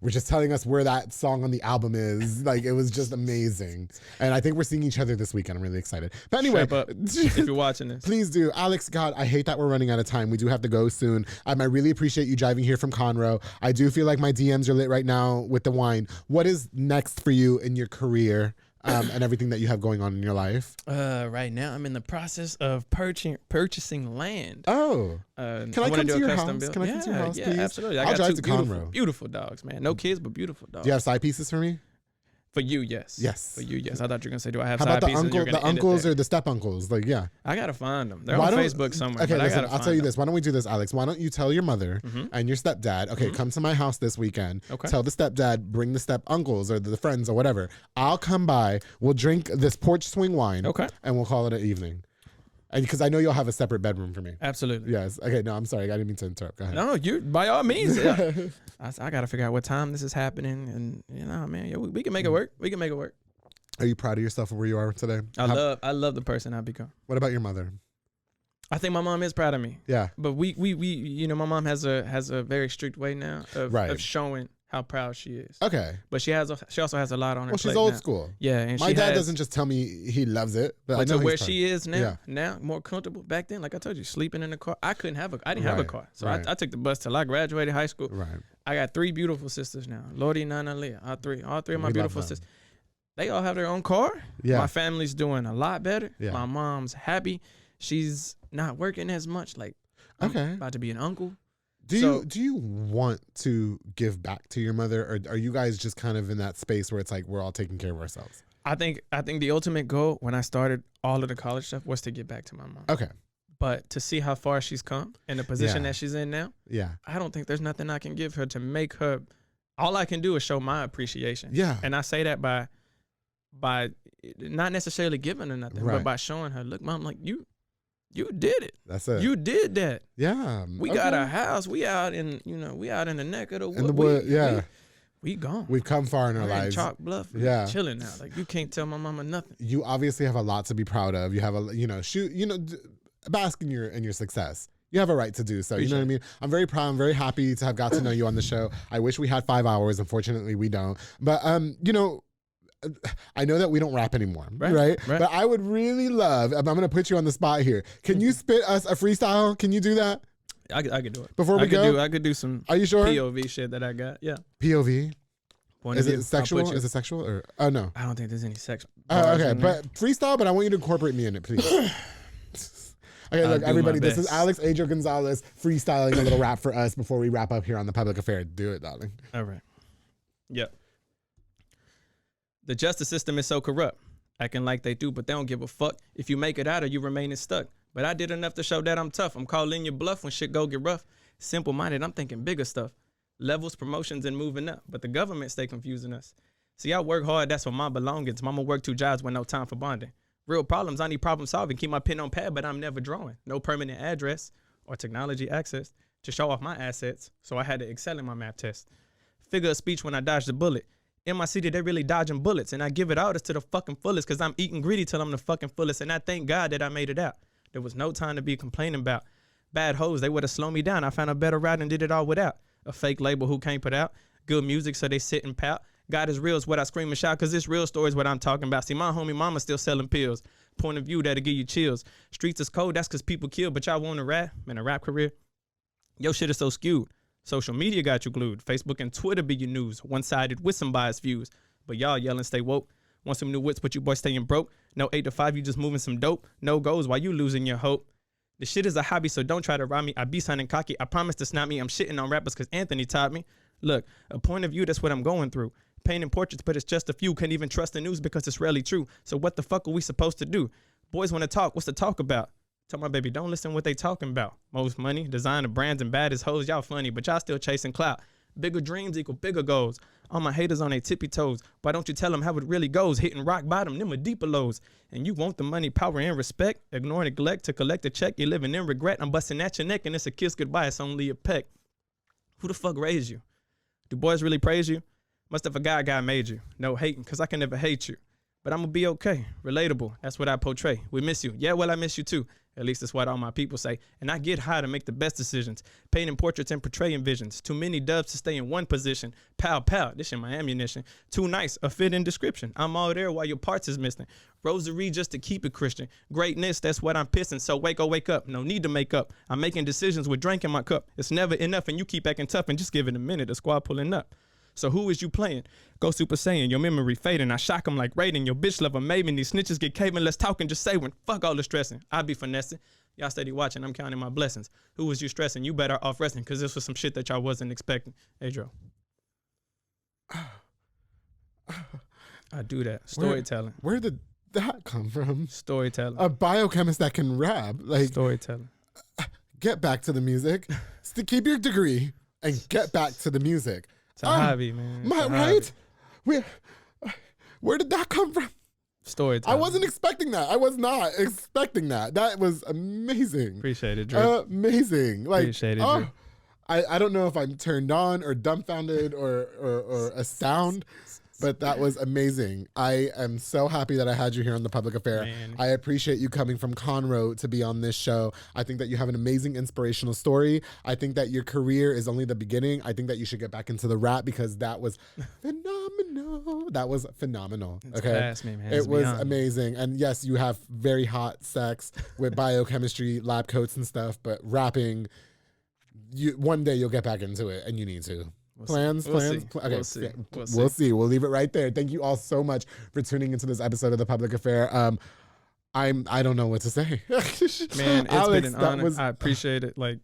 were just telling us where that song on the album is. Like, it was just amazing. And I think we're seeing each other this weekend. I'm really excited. But anyway, if you're watching this, please do. Alex, God, I hate that we're running out of time. We do have to go soon. I really appreciate you driving here from Conroe. I do feel like my DMs are lit right now with the wine. What is next for you in your career? And everything that you have going on in your life? Right now, I'm in the process of purchasing land. Oh. Can I come to your house? Build. Can I come to your house, please? Yeah, absolutely. I'll drive to Conroe. Beautiful dogs, man. No kids, but beautiful dogs. Do you have side pieces for me? For you, yes. Yes. For you, yes. I thought you were going to say, do I have How side about pieces? the uncles or the step uncles? Like, yeah. I got to find them. They're on Facebook somewhere. Okay, listen, I'll tell you them. this. Why don't we do this, Alex? Why don't you tell your mother and your stepdad, okay, come to my house this weekend. Okay. Tell the stepdad, bring the step uncles or the friends or whatever. I'll come by. We'll drink this Porch Swing wine. Okay. And we'll call it an evening. And because I know you'll have a separate bedroom for me. Absolutely. Yes. Okay, no, I'm sorry. I didn't mean to interrupt. Go ahead. No, you by all means. Yeah. I got to figure out what time this is happening. And, man, yeah, we can make it work. We can make it work. Are you proud of yourself and where you are today? I love the person I've become. What about your mother? I think my mom is proud of me. Yeah. But we my mom has a very strict way now of showing how proud she is. Okay. But she also has a lot on her plate. Well, she's old school. Yeah. And my dad doesn't just tell me he loves it, but I know to where proud. she is now more comfortable. Back then, like I told you, sleeping in the car. I didn't have a car. So I took the bus till I graduated high school. Right. I got 3 beautiful sisters now. Lordy, Nana, Leah. All three of my beautiful sisters. They all have their own car. Yeah. My family's doing a lot better. Yeah. My mom's happy. She's not working as much. Like, I'm about to be an uncle. Do you want to give back to your mother, or are you guys just kind of in that space where it's like we're all taking care of ourselves? I think the ultimate goal when I started all of the college stuff was to get back to my mom. Okay. But to see how far she's come and the position that she's in now, I don't think there's nothing I can give her to make her. All I can do is show my appreciation. Yeah. And I say that by not necessarily giving her nothing, but by showing her, look, Mom, like you did it. That's it. You did that. Yeah. We got a house. We out in the neck of the wood. In the wood, We gone. We've come far in our lives. Chalk Bluff. Chilling now. Like, you can't tell my mama nothing. You obviously have a lot to be proud of. You have bask in your success. You have a right to do so. You know what I mean? I'm very proud. I'm very happy to have got to know you on the show. I wish we had 5 hours. Unfortunately, we don't. But I know that we don't rap anymore, right? But I would really love, I'm going to put you on the spot here. Can you spit us a freestyle? Can you do that? I could do it. Before we go? I could do some Are you sure? POV shit that I got. Yeah. POV? Point is it sexual? Is it sexual? Or oh, no. I don't think there's any sex. Okay, but freestyle, but I want you to incorporate me in it, please. Okay, look, everybody, this is Alex Adro Gonzalez freestyling a little rap for us before we wrap up here on The Public Affair. Do it, darling. All right. Yep. The justice system is so corrupt, acting like they do, but they don't give a fuck if you make it out or you remaining stuck. But I did enough to show that I'm tough. I'm calling your bluff when shit go get rough. Simple-minded, I'm thinking bigger stuff. Levels, promotions, and moving up. But the government stay confusing us. See, I work hard, that's for my belongings. Mama work 2 jobs with no time for bonding. Real problems, I need problem solving. Keep my pen on pad, but I'm never drawing. No permanent address or technology access to show off my assets. So I had to excel in my math test. Figure of speech when I dodge the bullet. In my city, they really dodging bullets, and I give it all this to the fucking fullest because I'm eating greedy till I'm the fucking fullest, and I thank God that I made it out. There was no time to be complaining about. Bad hoes, they would have slowed me down. I found a better route and did it all without a fake label who can't put out good music, so they sit and pout. God is real is what I scream and shout, because this real story is what I'm talking about. See, my homie mama still selling pills. Point of view that'll give you chills. Streets is cold, that's because people kill, but y'all want to rap? Man, a rap career? Yo, shit is so skewed. Social media got you glued. Facebook and Twitter be your news. One-sided with some biased views. But y'all yelling stay woke. Want some new wits, but you boys staying broke. No 8 to 5, you just moving some dope. No goals while you losing your hope. The shit is a hobby, so don't try to rob me. I be sounding cocky. I promise to snap me. I'm shitting on rappers because Anthony taught me. Look, a point of view, that's what I'm going through. Painting portraits, but it's just a few. Can't even trust the news because it's rarely true. So what the fuck are we supposed to do? Boys want to talk. What's the talk about? Tell my baby, don't listen what they talking about. Most money, designer brands, and baddest hoes. Y'all funny, but y'all still chasing clout. Bigger dreams equal bigger goals. All my haters on their tippy toes. Why don't you tell them how it really goes? Hitting rock bottom, them are deeper lows. And you want the money, power, and respect. Ignore neglect to collect a check. You're living in regret. I'm busting at your neck, and it's a kiss goodbye. It's only a peck. Who the fuck raised you? Do boys really praise you? Must have forgot God made you. No hating, because I can never hate you. But I'm going to be okay. Relatable. That's what I portray. We miss you. Yeah, well, I miss you too. At least that's what all my people say. And I get high to make the best decisions. Painting portraits and portraying visions. Too many dubs to stay in one position. Pow, pow. This is my ammunition. Too nice. A fit in description. I'm all there while your parts is missing. Rosary just to keep it Christian. Greatness, that's what I'm pissing. So wake up. No need to make up. I'm making decisions with drink in my cup. It's never enough and you keep acting tough and just give it a minute. The squad pulling up. So who is you playing? Go Super Saiyan, your memory fading. I shock them like Raiden. Your bitch love a maven. These snitches get caving. Let's talk and just say when. Fuck all the stressing. I be finessing. Y'all steady watching. I'm counting my blessings. Who was you stressing? You better off resting because this was some shit that y'all wasn't expecting. Adro. I do that. Storytelling. Where did that come from? Storytelling. A biochemist that can rap. Like storytelling. Get back to the music. Keep your degree and get back to the music. It's a hobby, man. Right? Where did that come from? Storytelling. I wasn't expecting that. I was not expecting that. That was amazing. Appreciate it, Drew. Amazing. Like, appreciate it, Drew. I don't know if I'm turned on or dumbfounded or astounded, but that was amazing. I am so happy that I had you here on The Public Affair. Man. I appreciate you coming from Conroe to be on this show. I think that you have an amazing inspirational story. I think that your career is only the beginning. I think that you should get back into the rap because that was phenomenal. That was phenomenal. It's okay, past me, man. It was amazing. And yes, you have very hot sex with biochemistry, lab coats and stuff, but rapping, one day you'll get back into it and you need to. Plans. Okay. We'll see. We'll leave it right there. Thank you all so much for tuning into this episode of The Public Affair. I don't know what to say. Man, it's Alex, been an honor. I appreciate it. Like,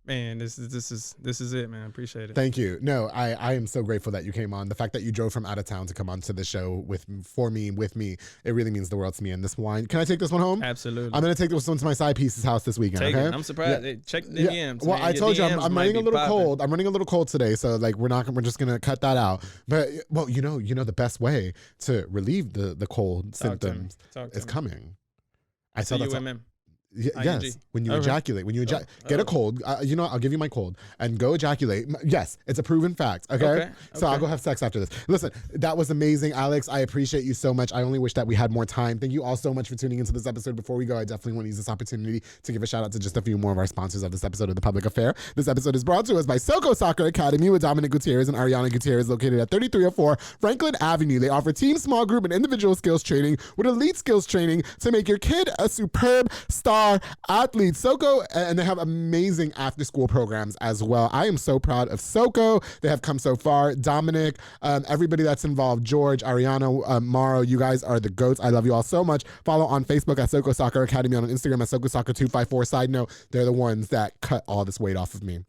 man, this is it, man. I appreciate it. Thank you. No, I am so grateful that you came on. The fact that you drove from out of town to come on to the show with me, it really means the world to me. And this wine, can I take this one home? Absolutely. I'm gonna take this one to my side piece's house this weekend. Take okay. it. I'm surprised. Yeah. Check the DMs. Well, man. I told you I'm running a little cold. I'm running a little cold today, so like we're just gonna cut that out. But well, you know the best way to relieve the cold symptoms is coming. I saw that. Yes, when you ejaculate, get a cold. I'll give you my cold and go ejaculate. Yes, it's a proven fact. Okay? So I'll go have sex after this. Listen, that was amazing, Alex. I appreciate you so much. I only wish that we had more time. Thank you all so much for tuning into this episode. Before we go, I definitely want to use this opportunity to give a shout out to just a few more of our sponsors of this episode of The Public Affair. This episode is brought to us by Soko Soccer Academy with Dominic Gutierrez and Ariana Gutierrez, located at 3304 Franklin Avenue. They offer team, small group, and individual skills training with elite skills training to make your kid a superb star athlete. Soko, and they have amazing after school programs as well. I am so proud of Soko. They have come so far. Dominic, everybody that's involved, George, Ariana, Maro, you guys are the GOATs. I love you all so much. Follow on Facebook at Soko Soccer Academy, on Instagram at Soko Soccer 254. Side note, they're the ones that cut all this weight off of me.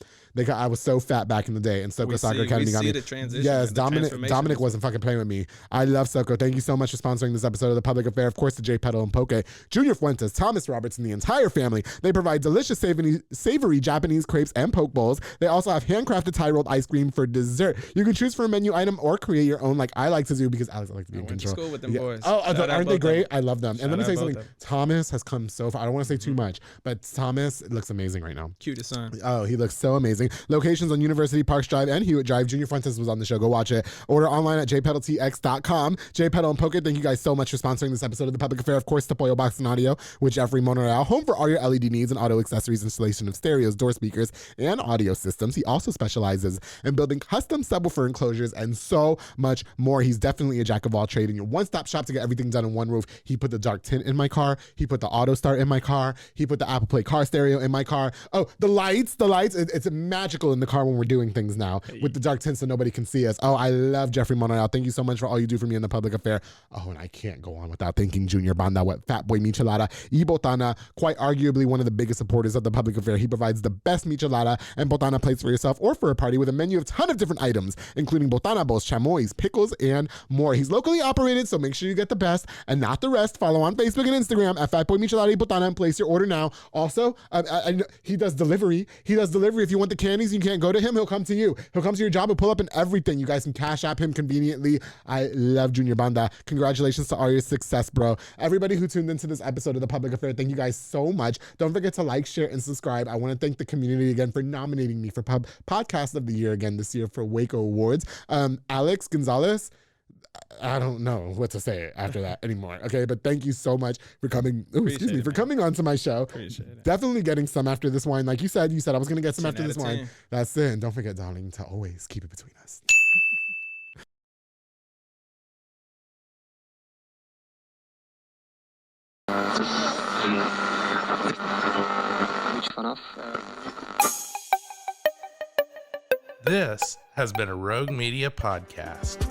I was so fat back in the day, and Soko Soccer Academy got me. The transition. Yes, Dominic wasn't fucking playing with me. I love Soko. Thank you so much for sponsoring this episode of The Public Affair. Of course, to J Petal and Poke, Junior Fuentes, Thomas Roberts, and the entire family. They provide delicious savory Japanese crepes and poke bowls. They also have handcrafted Thai rolled ice cream for dessert. You can choose for a menu item or create your own, like I like to do, because Alex likes to be in control. School with them boys. Oh, aren't they great? I love them. And let me tell you something. Thomas has come so far. I don't want to say too much, but Thomas looks amazing right now. Cutest son. Oh, he looks so amazing. Locations on University Parks Drive and Hewitt Drive. Junior Fuentes was on the show. Go watch it. Order online at jpetaltx.com. J Petal and Poke, thank you guys so much for sponsoring this episode of The Public Affair. Of course, to Pollo Box and Audio with Jeffrey Monreal, home for all your LED needs and auto accessories, installation of stereos, door speakers, and audio systems. He also specializes in building custom subwoofer enclosures and so much more. He's definitely a jack of all trades and your one-stop shop to get everything done in one roof. He put the dark tint in my car. He put the auto start in my car. He put the Apple Play car stereo in my car. Oh, the lights. It's magical in the car when we're doing things now with the dark tint so nobody can see us. Oh, I love Jeffrey Monreal. Thank you so much for all you do for me in The Public Affair. Oh, and I can't go on without thanking Junior Banda with Fat Boy Michelada y Botana, quite arguably one of the biggest supporters of The Public Affair. He provides the best michelada and botana plates for yourself or for a party with a menu of a ton of different items, including botana bowls, chamois, pickles, and more. He's locally operated, so make sure you get the best and not the rest. Follow on Facebook and Instagram at Fatboy Michelada y Botana and place your order now. Also, he does delivery. If you want the candies, you can't go to him, he'll come to you. He'll come to your job, he'll pull up in everything. You guys can cash app him conveniently. I love Junior Banda. Congratulations to all your success, bro. Everybody who tuned into this episode of The Public Affair, thank you guys so much. Don't forget to like, share, and subscribe. I want to thank the community again for nominating me for Podcast of the Year again this year for Waco Awards. Alex Gonzalez, I don't know what to say after that anymore. Okay, but thank you so much for coming. For coming onto my show. Appreciate it. Definitely getting some after this wine. Like you said I was gonna get some after this wine. That's it. And don't forget, darling, to always keep it between us. This has been a Rogue Media podcast.